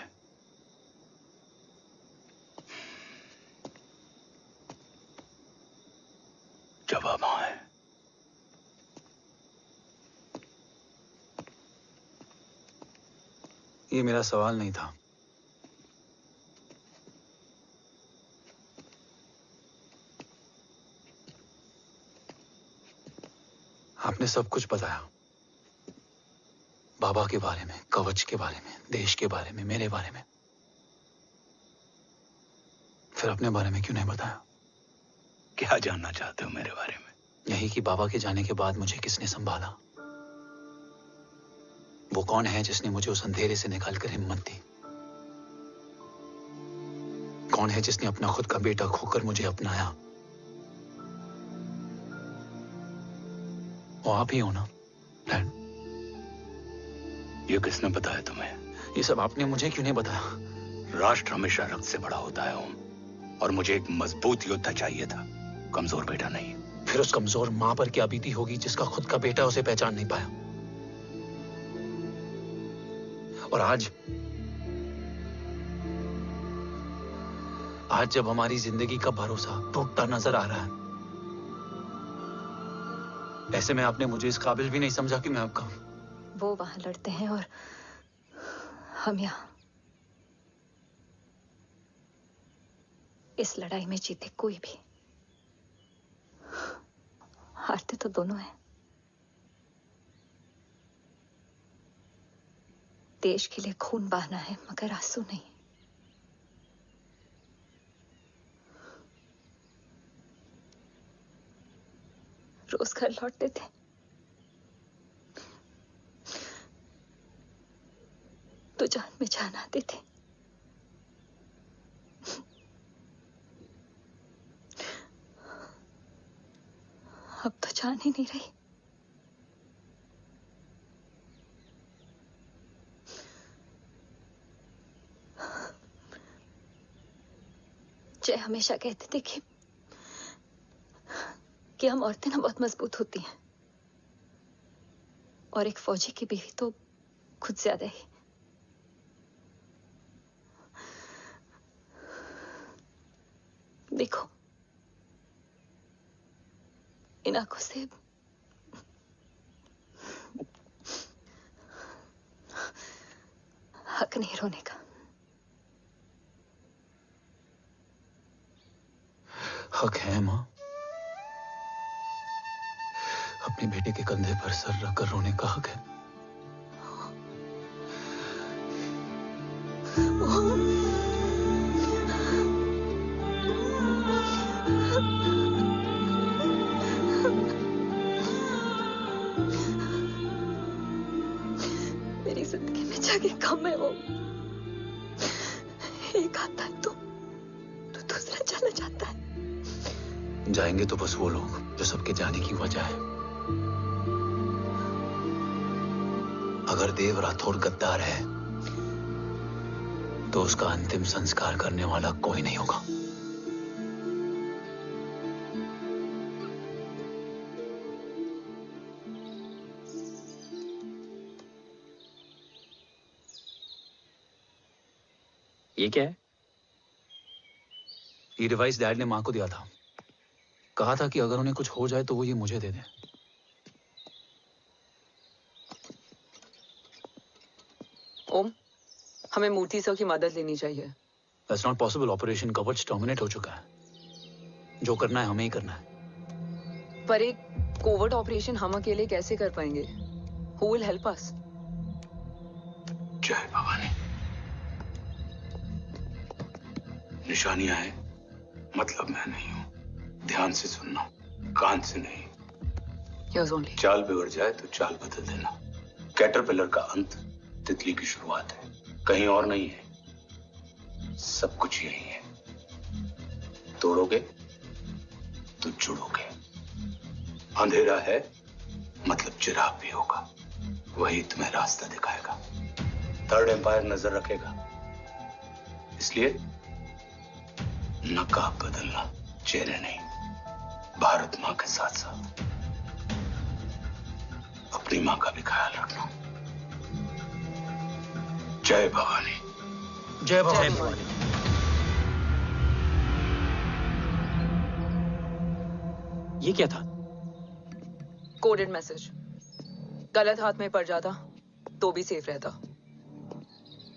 जवाब हाँ है। ये मेरा सवाल नहीं था। आपने सब कुछ बताया, बाबा के बारे में, कवच के बारे में, देश के बारे में, मेरे बारे में। फिर अपने बारे में क्यों नहीं बताया? क्या जानना चाहते हो मेरे बारे में? यही कि बाबा के जाने के बाद मुझे किसने संभाला, वो कौन है जिसने मुझे उस अंधेरे से निकालकर हिम्मत दी, कौन है जिसने अपना खुद का बेटा खोकर मुझे अपनाया। वो आप ही हो ना डैड? ये किसने बताया तुम्हें? ये सब आपने मुझे क्यों नहीं बताया? राष्ट्र हमेशा रक्त से बड़ा होता है ओम, और मुझे एक मजबूत योद्धा चाहिए था, कमजोर बेटा नहीं। फिर उस कमजोर मां पर क्या बीती होगी जिसका खुद का बेटा उसे पहचान नहीं पाया। और आज जब हमारी जिंदगी का भरोसा टूटता नजर आ रहा है, ऐसे में आपने मुझे इस काबिल भी नहीं समझा कि मैं आपका। वो वहां लड़ते हैं और हम यहाँ। इस लड़ाई में जीते कोई भी, हारते तो दोनों हैं। देश के लिए खून बहाना है मगर आंसू नहीं। रोज घर लौटते थे, तो जान में जान आते थे। अब तो जान ही नहीं रही। जय हमेशा कहते थे कि हम औरतें ना बहुत मजबूत होती हैं, और एक फौजी की बीवी तो खुद ज्यादा ही। देखो, इन आंखों से हक नहीं रोने का। हक है मां, अपने बेटे के कंधे पर सर रखकर रोने का हक है। जिंदगी कम है वो। एक आता है तो दूसरा चला जाता है। जाएंगे तो बस वो लोग जो सबके जाने की वजह है। अगर देव राठौर गद्दार है तो उसका अंतिम संस्कार करने वाला कोई नहीं होगा। ये क्या है? ये डिवाइस डैड ने मां को दिया था। कहा था कि अगर उन्हें कुछ हो जाए तो वो ये मुझे दे दें। ओम, हमें मूर्ति सर की मदद लेनी चाहिए। That's not possible. ऑपरेशन कवच टर्मिनेट हो चुका है। जो करना है हमें ही करना है। पर एक कोवर्ट ऑपरेशन हम अकेले कैसे कर पाएंगे? Who will help us? जय भवानी। निशानियां हैं, मतलब मैं नहीं हूं। ध्यान से सुनना, कान से नहीं। Yes, only. चाल बिगड़ जाए तो चाल बदल देना। कैटरपिलर का अंत तितली की शुरुआत है, कहीं और नहीं है। सब कुछ यही है। तोड़ोगे तो जुड़ोगे। अंधेरा है मतलब चिराग भी होगा, वही तुम्हें रास्ता दिखाएगा। थर्ड एम्पायर नजर रखेगा, इसलिए नकाब बदलना, चेहरे नहीं। भारत मां के साथ साथ अपनी मां का भी ख्याल रखना। जय भवानी। जय भवानी। ये क्या था? Coded message. गलत हाथ में पड़ जाता तो भी सेफ रहता।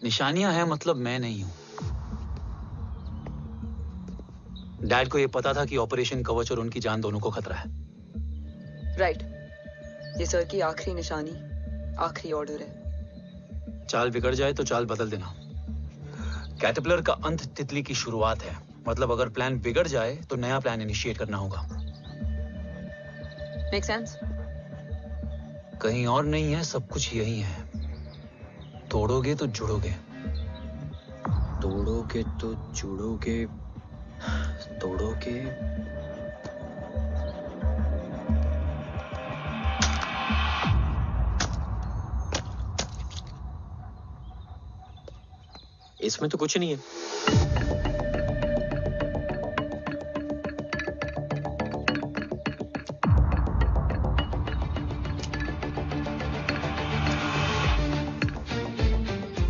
निशानियां हैं मतलब मैं नहीं हूं। डैड को यह पता था कि ऑपरेशन कवच और उनकी जान दोनों को खतरा है। राइट। ये सर की आखिरी निशानी, आखिरी ऑर्डर है। चाल बिगड़ जाए तो चाल बदल देना। कैटरपिलर का अंत तितली की शुरुआत है, मतलब अगर प्लान बिगड़ जाए तो नया प्लान इनिशिएट करना होगा। Make sense? कहीं और नहीं है, सब कुछ यही है। तोड़ोगे तो जुड़ोगे। तोड़ोगे तो जुड़ोगे। तोड़ोगे। इसमें तो कुछ नहीं है।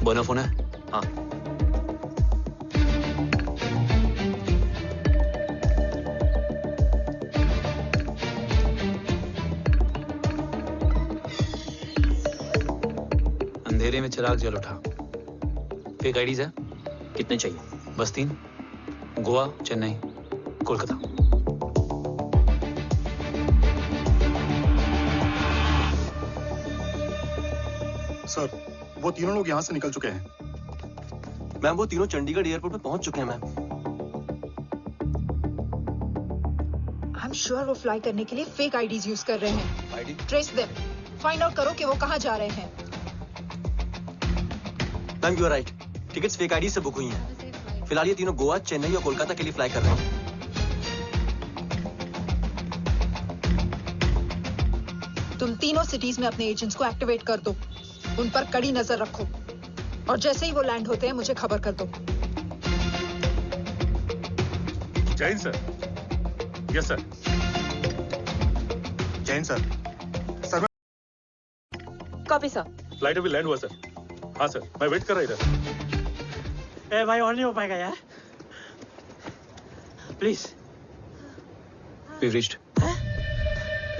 बोना फोन है? हाँ। अंधेरे में चिराग जल उठा। फेक आईडीज है? कितने चाहिए? बस 3। गोवा, चेन्नई, कोलकाता। सर, वो तीनों लोग यहाँ से निकल चुके हैं। मैम, वो तीनों चंडीगढ़ एयरपोर्ट पे पहुंच चुके हैं मैम। आई एम श्योर वो फ्लाई करने के लिए फेक आईडीज यूज कर रहे हैं। ID? Trace them. Find out करो कि वो कहाँ जा रहे हैं। Ma'am, you are right. Tickets fake ID से बुक हुई हैं। फिलहाल ये तीनों गोवा, चेन्नई और कोलकाता के लिए फ्लाई कर रहे हैं। तुम तीनों सिटीज में अपने एजेंट्स को एक्टिवेट कर दो। उन पर कड़ी नजर रखो और जैसे ही वो लैंड होते हैं मुझे खबर कर दो। Jain sir. Yes sir. Jain sir. Sir copy sir. Flight अभी लैंड हुआ सर। हाँ सर, मैं वेट कर रहा इधर। ए भाई, और नहीं हो पाएगा यार। प्लीज। We've reached.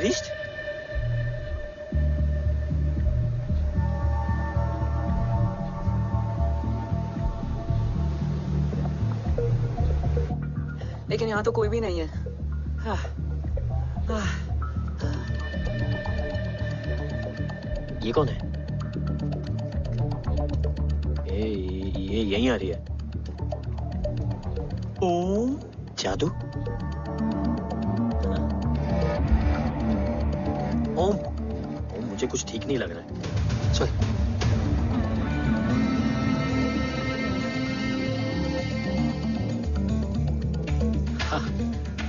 Reached? लेकिन यहाँ तो कोई भी नहीं है। ये कौन है? ये यहीं आ रही है। ओम जादू। ओम मुझे कुछ ठीक नहीं लग रहा है। चल।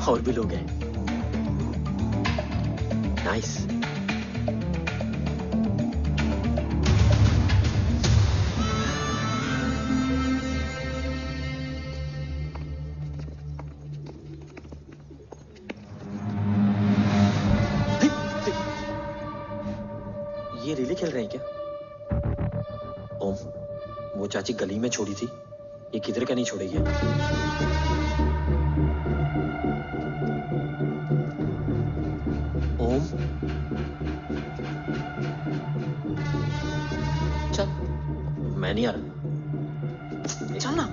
और भी लोग हैं। नाइस। ये रिले खेल रहे हैं क्या? ओम, वो चाची गली में छोड़ी थी, ये किधर का नहीं छोड़ेगी। ओम, चल। मैं नहीं आ रहा। चल ना।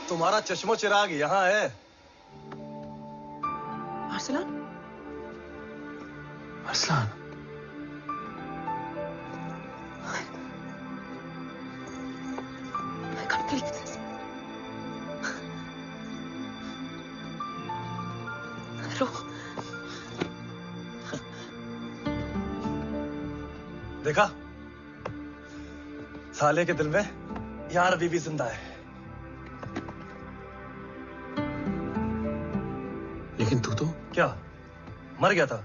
तुम्हारा चश्मो चिराग यहाँ है। Arsalan? Arsalan, I can't believe this. रो। देखा, साले के दिल में यार अभी भी जिंदा है। लेकिन तू तो क्या मर गया था?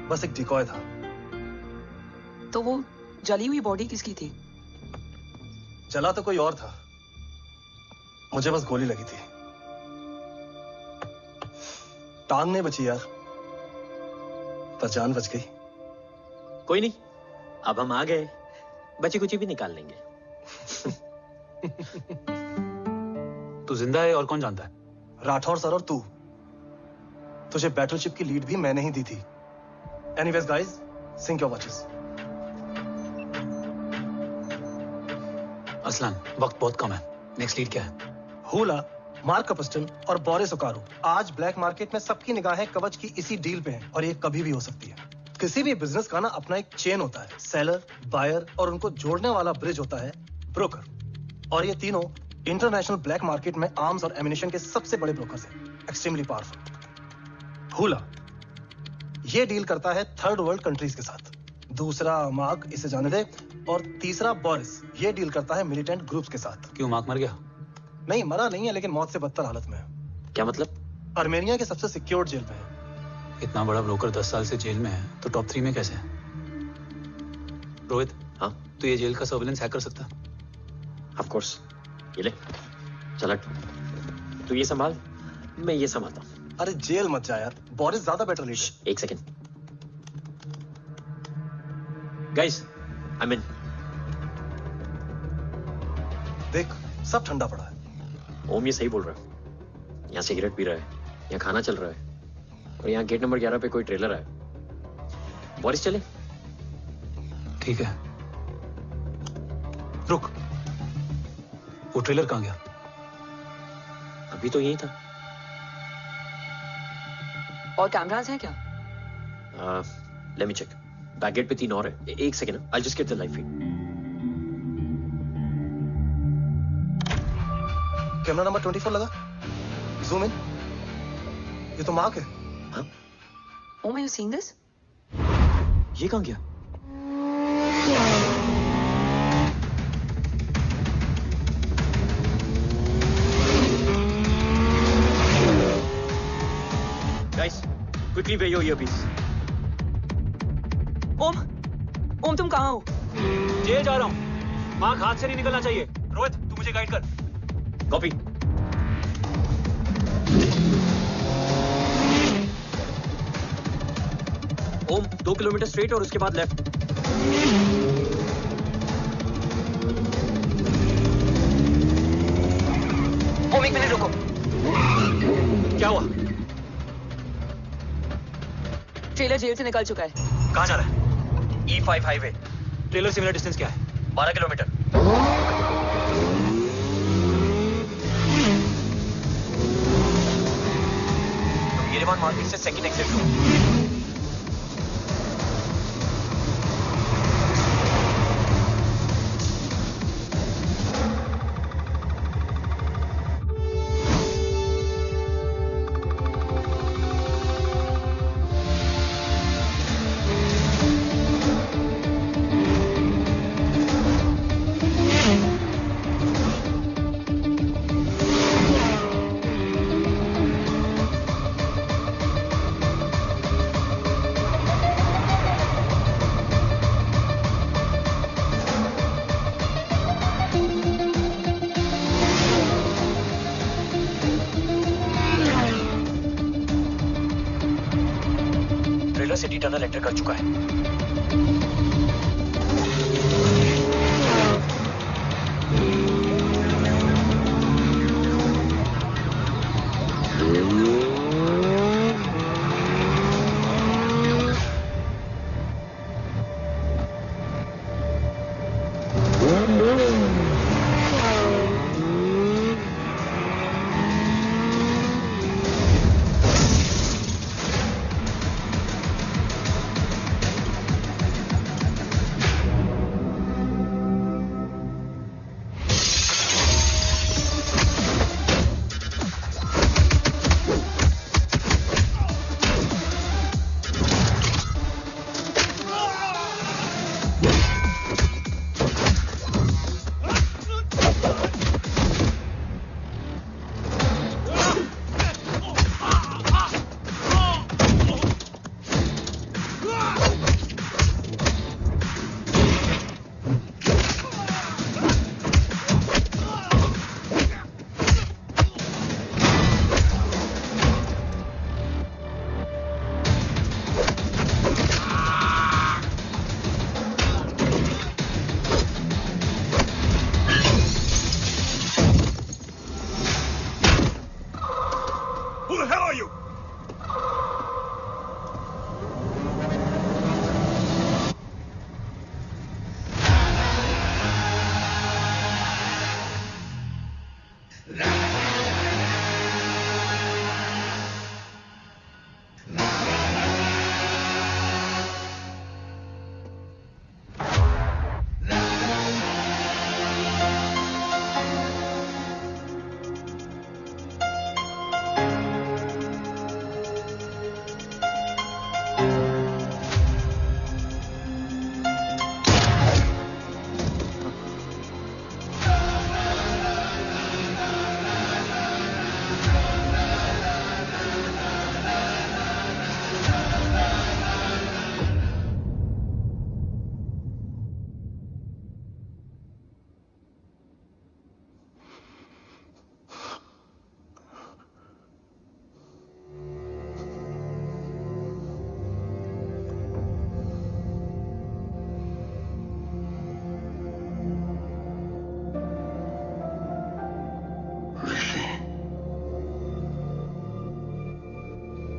बस एक डिकॉय था। तो वो जली हुई बॉडी किसकी थी? चला तो कोई और था, मुझे बस गोली लगी थी। टांग नहीं बची यार, पर जान बच गई। कोई नहीं, अब हम आ गए, बची कुची भी निकाल लेंगे। तू जिंदा है और कौन जानता है? राठौर सर और तू। तुझे बैटलशिप की लीड भी मैंने ही दी थी। Anyways guys, sync your watches. Aslan, वक्त बहुत कम है। नेक्स्ट लीड क्या है? हुला, मार्क कपस्टन और बोरिस ओकारो। आज ब्लैक मार्केट में सबकी निगाहें कवच की इसी डील पे हैं और ये कभी भी हो सकती है। किसी भी बिजनेस का ना अपना एक चेन होता है, सेलर, बायर और उनको जोड़ने वाला ब्रिज होता है ब्रोकर। और ये तीनों इंटरनेशनल ब्लैक मार्केट में आर्म्स और एमिनेशन के सबसे बड़े ब्रोकर्स हैं, एक्सट्रीमली पावरफुल। हुला ये डील करता है थर्ड वर्ल्ड कंट्रीज के साथ, दूसरा मार्क, इसे जाने दे, और तीसरा बोरिस ये डील करता है मिलिटेंट ग्रुप्स के साथ। क्यों, मार्क मर गया? नहीं, मरा नहीं है, लेकिन मौत से बदतर हालत में है। क्या मतलब? आर्मेनिया के सबसे सिक्योर्ड जेल में है। इतना बड़ा ब्रोकर 10 साल से जेल में है, तो टॉप 3 में कैसे है? रोहित, हाँ, तो ये जेल का सर्विलेंस हैक कर सकता? Of course. ये ले, चल तू ये संभाल, मैं ये संभालता हूँ। अरे जेल मत जा यार, बोरिस ज्यादा बेटर लीडर। एक सेकेंड गाइस, आई मीन देख, सब ठंडा पड़ा है। ओम ये सही बोल रहा है। यहाँ सिगरेट पी रहा है, यहाँ खाना चल रहा है, और यहाँ गेट नंबर 11 पे कोई ट्रेलर है। बोरिस चले? ठीक है, रुक, वो ट्रेलर कहाँ गया? अभी तो यही था। और कैमरास हैं क्या? Let me check. Back gate पे 3 और है। एक second, I just get the live feed. Camera number 24 लगा, जूम इन। ये तो मार्क है। हाँ? Om, are you seeing this? ये कहाँ गया? Guys, quickly wear your earpiece. ओम तुम कहाँ हो? जेल जा रहा हूँ। मार्क हाथ से नहीं निकलना चाहिए। रोहित, तू मुझे गाइड कर। कॉपी। ओम 2 किलोमीटर स्ट्रेट और उसके बाद लेफ्ट। ओम 1 मिनट रुको। क्या हुआ? ट्रेलर जेल से निकल चुका है। कहाँ जा रहा है? E5 highway. ट्रेलर से मेरा डिस्टेंस क्या है? 12 किलोमीटर। दीवान मार्केट से सेकंड एग्जिट लो। सिटी टनल एंटर कर चुका है।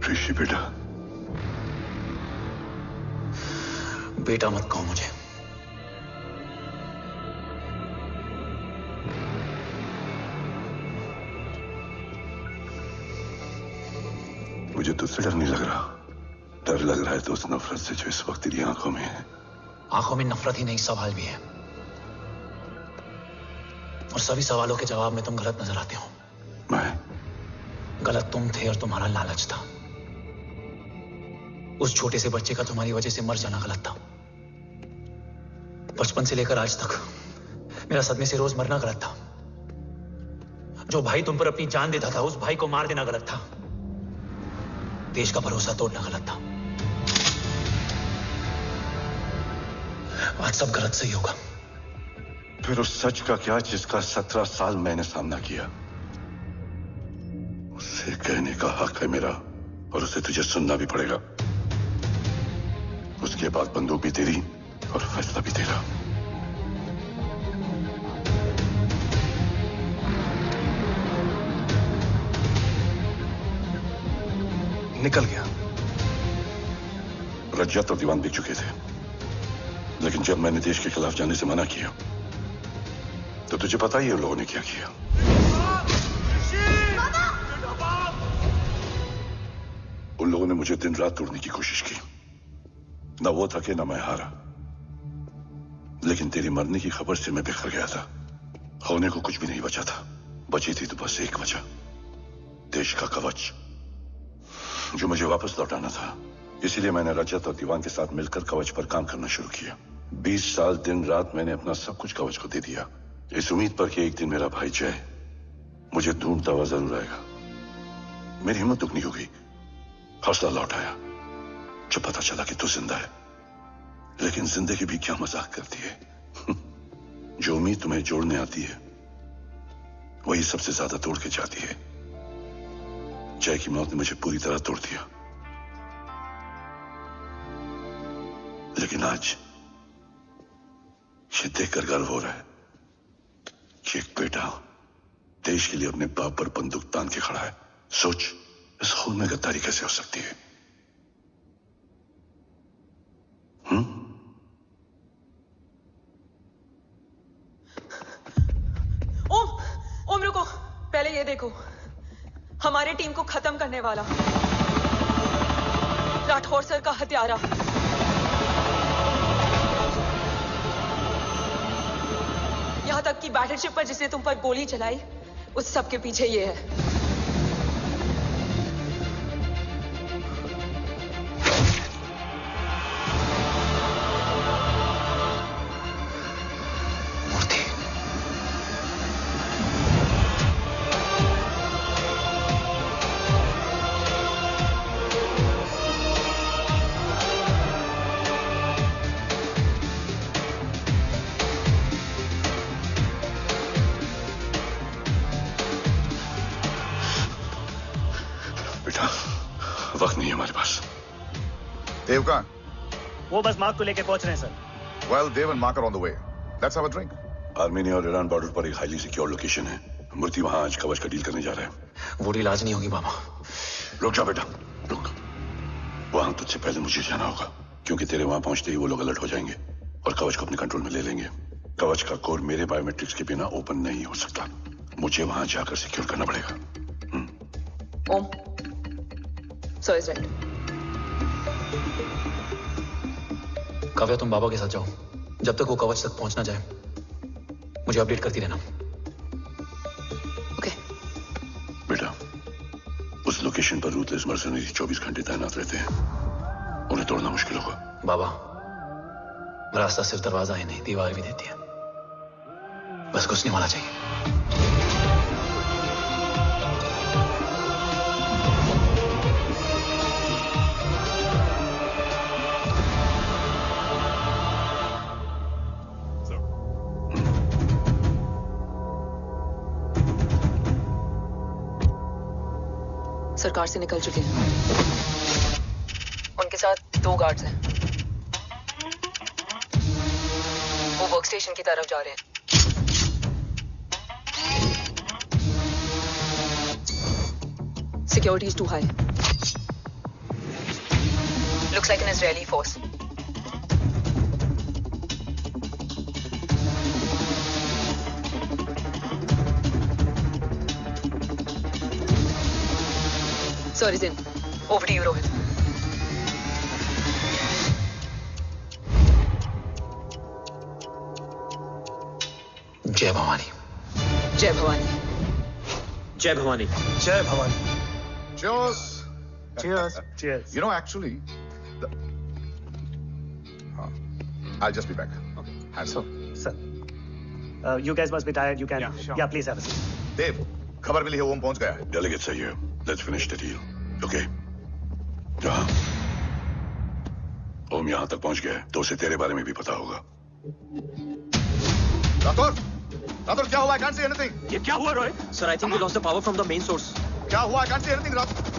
ऋषि बेटा, बेटा मत कहो मुझे। मुझे तुझसे डर नहीं लग रहा, डर लग रहा है तो उस नफरत से जो इस वक्त तेरी आंखों में है। आंखों में नफरत ही नहीं, सवाल भी है, और सभी सवालों के जवाब में तुम गलत नजर आते हो। मैं गलत तुम थे और तुम्हारा लालच था। उस छोटे से बच्चे का तुम्हारी वजह से मर जाना गलत था। बचपन से लेकर आज तक मेरा सदमे से रोज मरना गलत था। जो भाई तुम पर अपनी जान देता था उस भाई को मार देना गलत था। देश का भरोसा तोड़ना गलत था। आज सब गलत सही होगा। फिर उस सच का क्या जिसका 17 साल मैंने सामना किया? उसे कहने का हक है मेरा, और उसे तुझे सुनना भी पड़ेगा। उसके बाद बंदूक भी तेरी और फैसला भी तेरा। निकल गया। रज्जत और दीवान बिक चुके थे, लेकिन जब मैंने देश के खिलाफ जाने से मना किया तो तुझे पता ही है उन लोगों ने क्या किया। उन लोगों ने मुझे दिन रात तोड़ने की कोशिश की। ना वो थके ना मैं हारा, लेकिन तेरी मरने की खबर से मैं बिखर गया था। होने को कुछ भी नहीं बचा था। बची थी तो बस एक वजह, देश का कवच, जो मुझे वापस लौटाना था। इसीलिए मैंने रजत और दीवान के साथ मिलकर कवच पर काम करना शुरू किया। 20 साल दिन रात मैंने अपना सब कुछ कवच को दे दिया, इस उम्मीद पर कि एक दिन मेरा भाई जय मुझे ढूंढता हुआ जरूर आएगा। मेरी हिम्मत दुगनी हो गई, हौसला लौट आया जब पता चला कि तू जिंदा है। लेकिन जिंदगी भी क्या मजाक करती है। जो उम्मीद तुम्हें जोड़ने आती है वही सबसे ज्यादा तोड़ के जाती है। जय की मौत ने मुझे पूरी तरह तोड़ दिया, लेकिन आज ये देखकर गर्व हो रहा है कि एक बेटा देश के लिए अपने बाप पर बंदूक तान के खड़ा है। सोच, इस खून में गद्दारी कैसे हो सकती है? ओम रुको, पहले ये देखो, हमारे टीम को खत्म करने वाला राठौर सर का हत्यारा। यहां तक कि बैटलशिप पर जिसने तुम पर गोली चलाई, उस सब के पीछे ये है। वक्त नहीं है हमारे पास। देव कहाँ? वो बस मार्क को लेके पहुंच रहे हैं sir. Well, Dev and Mark are on the way. Let's have a drink. Armenia और ईरान बॉर्डर पर एक हाईली सिक्योर लोकेशन है। मूर्ति वहां आज कवच का डील करने जा रहा है। वो डील आज नहीं होगी मामा। रुक जा बेटा, रुक। वहां तुझसे पहले मुझे जाना होगा, क्योंकि तेरे वहां पहुंचते ही वो लोग अलर्ट हो जाएंगे और कवच को अपने कंट्रोल में ले लेंगे। कवच का कोर मेरे बायोमेट्रिक्स के बिना ओपन नहीं हो सकता। मुझे वहां जाकर सिक्योर करना पड़ेगा। ओम, सर इज राइट। काव्या, तुम बाबा के साथ जाओ। जब तक वो कवच तक पहुंच ना जाए मुझे अपडेट करती रहना। ओके। बेटा, उस लोकेशन पर रूथलेस मर्सनरी 24 घंटे तैनात रहते हैं। उन्हें तोड़ना मुश्किल होगा। बाबा, रास्ता सिर्फ दरवाजा ही नहीं, दीवार भी देती है। बस घुसने वाला चाहिए। सरकार से निकल चुके हैं। उनके साथ 2 गार्ड्स हैं। वो वर्क स्टेशन की तरफ जा रहे हैं। Security is too high. Looks like an Israeli force. Sir is in. Over to you, Rohit. जय भवानी। जय भवानी। जय भवानी। जय Bhavani. Cheers. Cheers. Cheers. You know, actually, I'll just be back. So, sir, you guys must be tired. You can, yeah, please have a seat. Dev, खबर मिली है, ओम पहुंच गया है। Delegates are here. Let's finish the deal. Okay? जहां ओम यहां तक पहुंच गया है तो उसे तेरे बारे में भी पता होगा। राठौर, राठौर क्या हुआ? I can't see anything. ये क्या हुआ Rohit? Sir, I think we lost the power from the main source. क्या हुआ? I can't see anything, Rathore.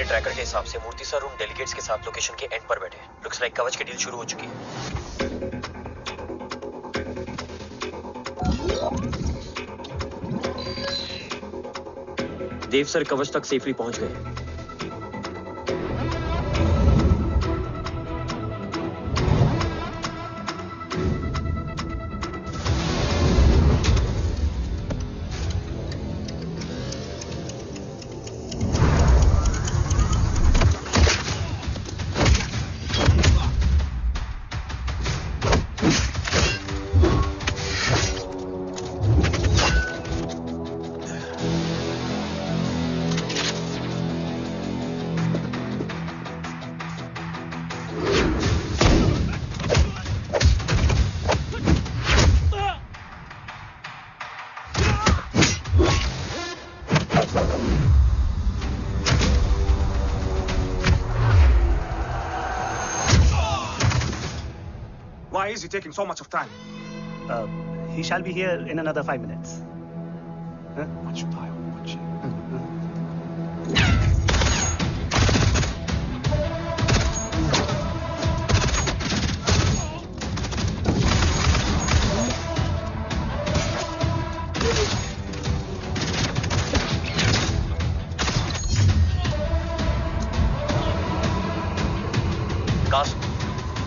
Tracker के हिसाब से मूर्ति सर उन डेलीगेट्स के साथ लोकेशन के एंड पर बैठे हैं। लुक्स लाइक कवच की डील शुरू हो चुकी है। देव सर कवच तक सेफली पहुंच गए। Why is he taking so much of time? He shall be here in another 5 minutes. Huh? What should I watch?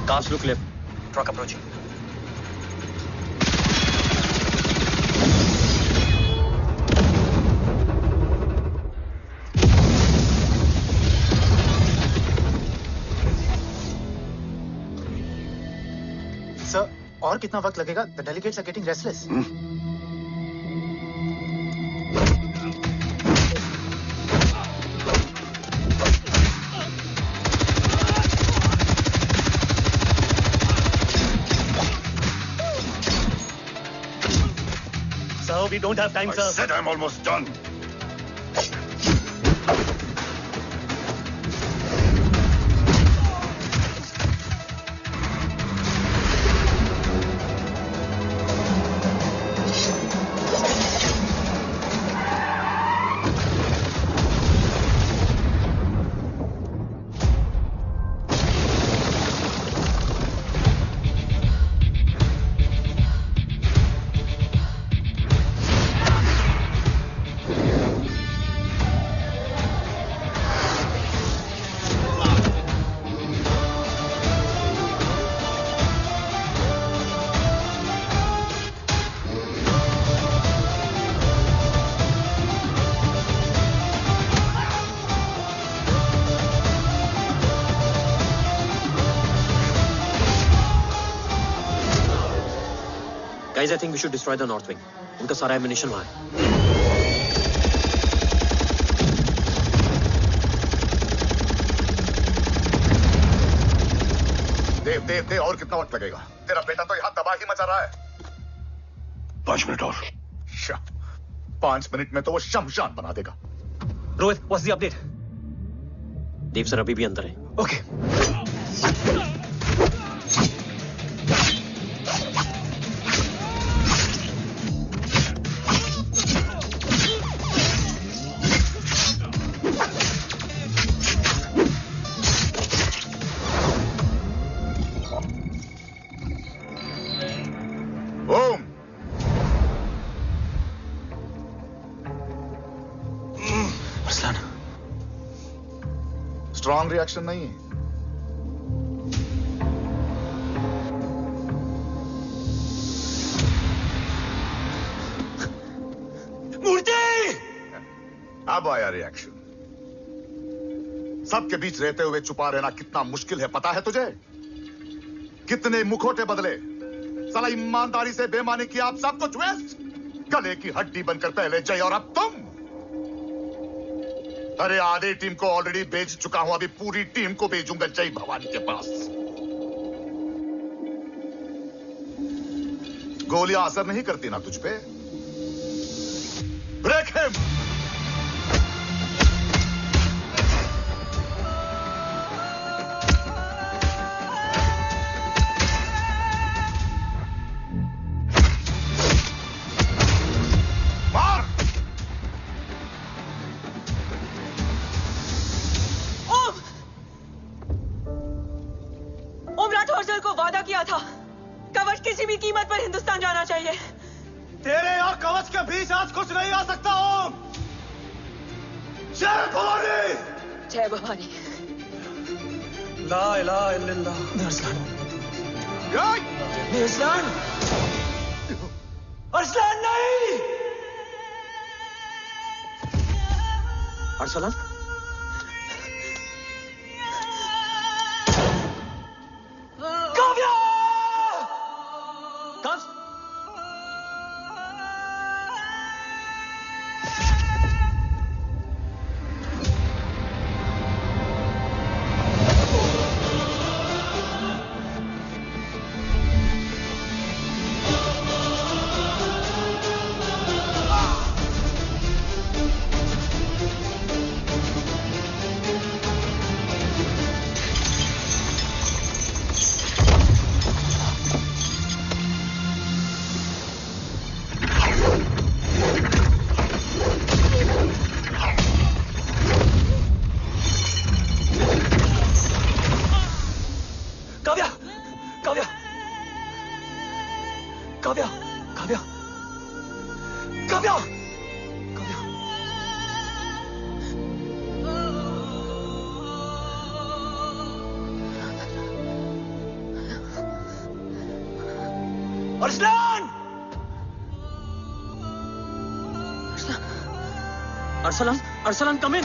Cars look left. Truck approaching. Sir, और कितना वक्त लगेगा? The delegates are getting restless. We don't have time, sir. I said I'm almost done. Guys, I think we should destroy the north wing. उनका सारा ammunition वहाँ है। देव और कितना वक्त लगेगा? तेरा बेटा तो यहाँ तबाही मचा रहा है। 5 मिनट और। 5 मिनट में तो वो शमशान बना देगा। Rohit, what's the update? Dev sir अभी भी अंदर है। Okay. स्ट्रॉन्ग रिएक्शन नहीं है। मूर्ति! अब आया रिएक्शन। सबके बीच रहते हुए छुपा रहना कितना मुश्किल है पता है तुझे? कितने मुखौटे बदले, साला ईमानदारी से बेमानी किया, आप सब कुछ वेस्ट। गले की हड्डी बनकर पहले जय और अब तुम। अरे आधे टीम को ऑलरेडी भेज चुका हूं, अभी पूरी टीम को भेजूंगा जय भवानी के पास। गोलियां असर नहीं करती ना तुझ पे? Break him. कवच किसी भी कीमत पर हिंदुस्तान जाना चाहिए। तेरे और कवच के बीच आज कुछ नहीं आ सकता ओम। जय भवानी। जय भवानी। ला इलाहा इल्लल्लाह। अरसलान। अरसलान। अरसलान नहीं। Arsalan. Kavya. Arsalan, come in.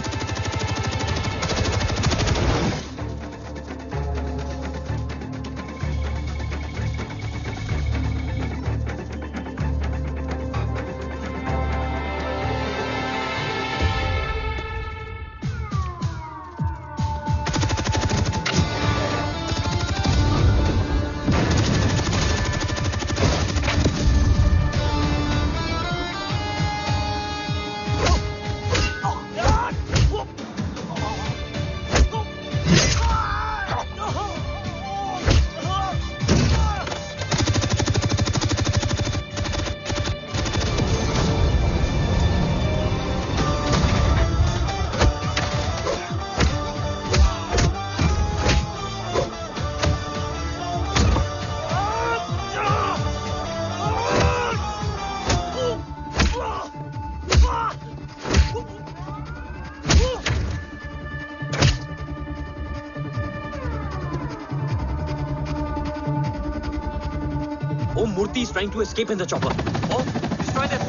Murthy is trying to escape in the chopper. Oh, destroy them.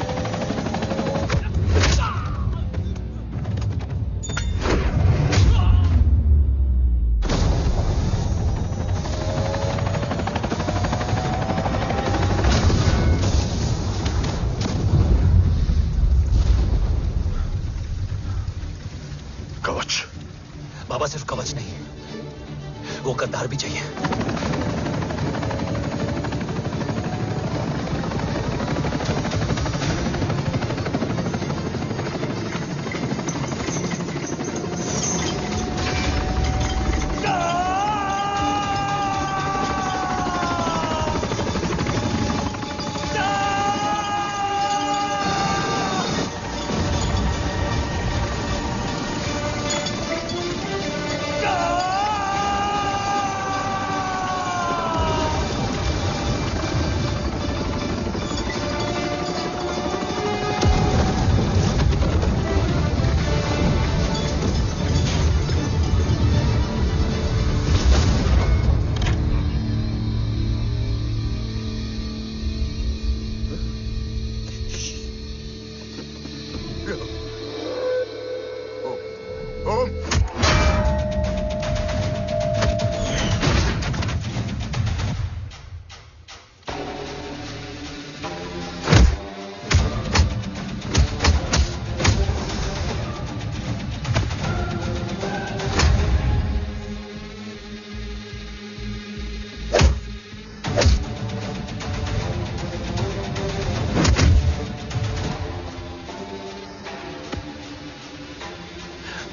कवच। बाबा सिर्फ कवच नहीं, वो गद्दार भी चाहिए।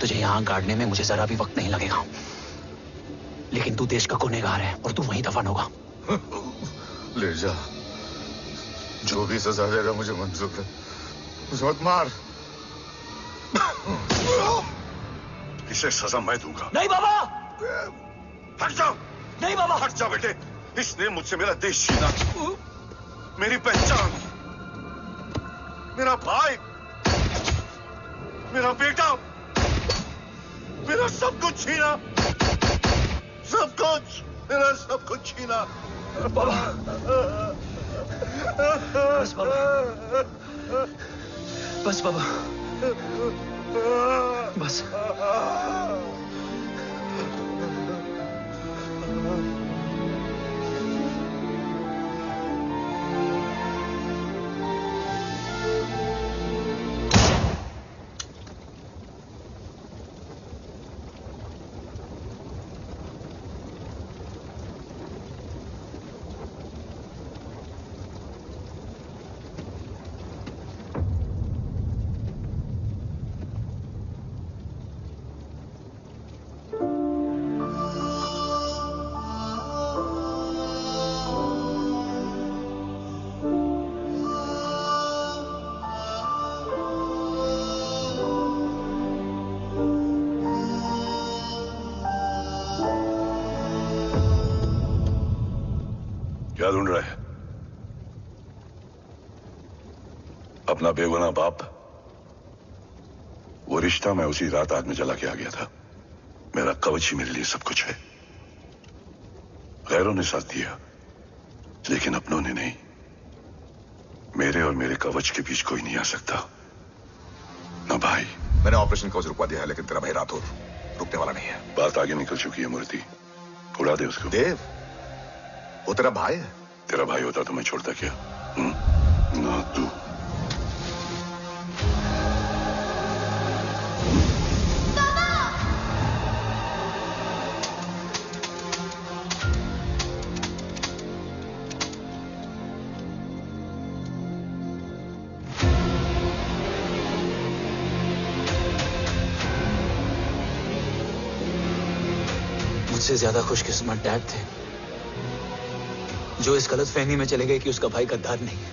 तुझे यहां गाड़ने में मुझे जरा भी वक्त नहीं लगेगा, लेकिन तू देश का गुनहगार है और तू वहीं दफन होगा। ले जा, जो भी सजा देगा मुझे मंजूर है, मुझे मत मार। इसे सजा मैं दूंगा। नहीं बाबा, हट जाओ। नहीं बाबा, हट जाओ बेटे। इसने मुझसे मेरा देश छीना, मेरी पहचान, मेरा भाई, मेरा बेटा सब कुछ छीना, सब कुछ, मेरा सब कुछ छीना। बाबा, बस बाबा, बस बाबा, बस। क्या ढूंढ रहा है? अपना बेगुनाह बाप। वो रिश्ता मैं उसी रात आग में जला के आ गया था। मेरा कवच ही मेरे लिए सब कुछ है। गैरों ने साथ दिया, लेकिन अपनों ने नहीं। मेरे और मेरे कवच के बीच कोई नहीं आ सकता। ना भाई। मैंने ऑपरेशन कवच रुकवा दिया है, लेकिन तेरा भाई राठौर रुकने वाला नहीं है। बात आगे निकल चुकी है मूर्ति। उड़ा दे उसको। देव, वो तेरा भाई है। तेरा भाई होता तो मैं छोड़ता क्या? ना तू। मुझसे ज्यादा खुशकिस्मत डैड थे, जो इस गलतफहमी में चले गए कि उसका भाई गद्दार नहीं है।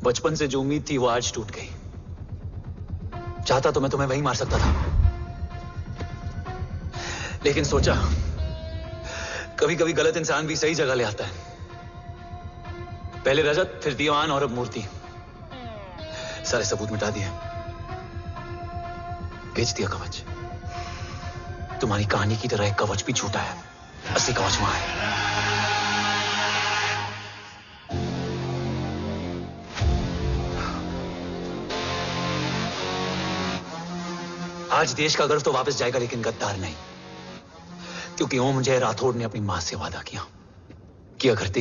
बचपन से जो उम्मीद थी वो आज टूट गई। चाहता तो मैं तुम्हें वहीं मार सकता था, लेकिन सोचा कभी कभी गलत इंसान भी सही जगह ले आता है। पहले रजत, फिर दीवान और अब मूर्ति। सारे सबूत मिटा दिए, बेच दिया कवच। तुम्हारी कहानी की तरह एक कवच भी झूठा है, असली कवच वहां है। आज देश का गर्व तो वापस जाएगा, लेकिन गद्दार नहीं, क्योंकि ओम जय राठौड़ ने अपनी मां से वादा किया कि अगर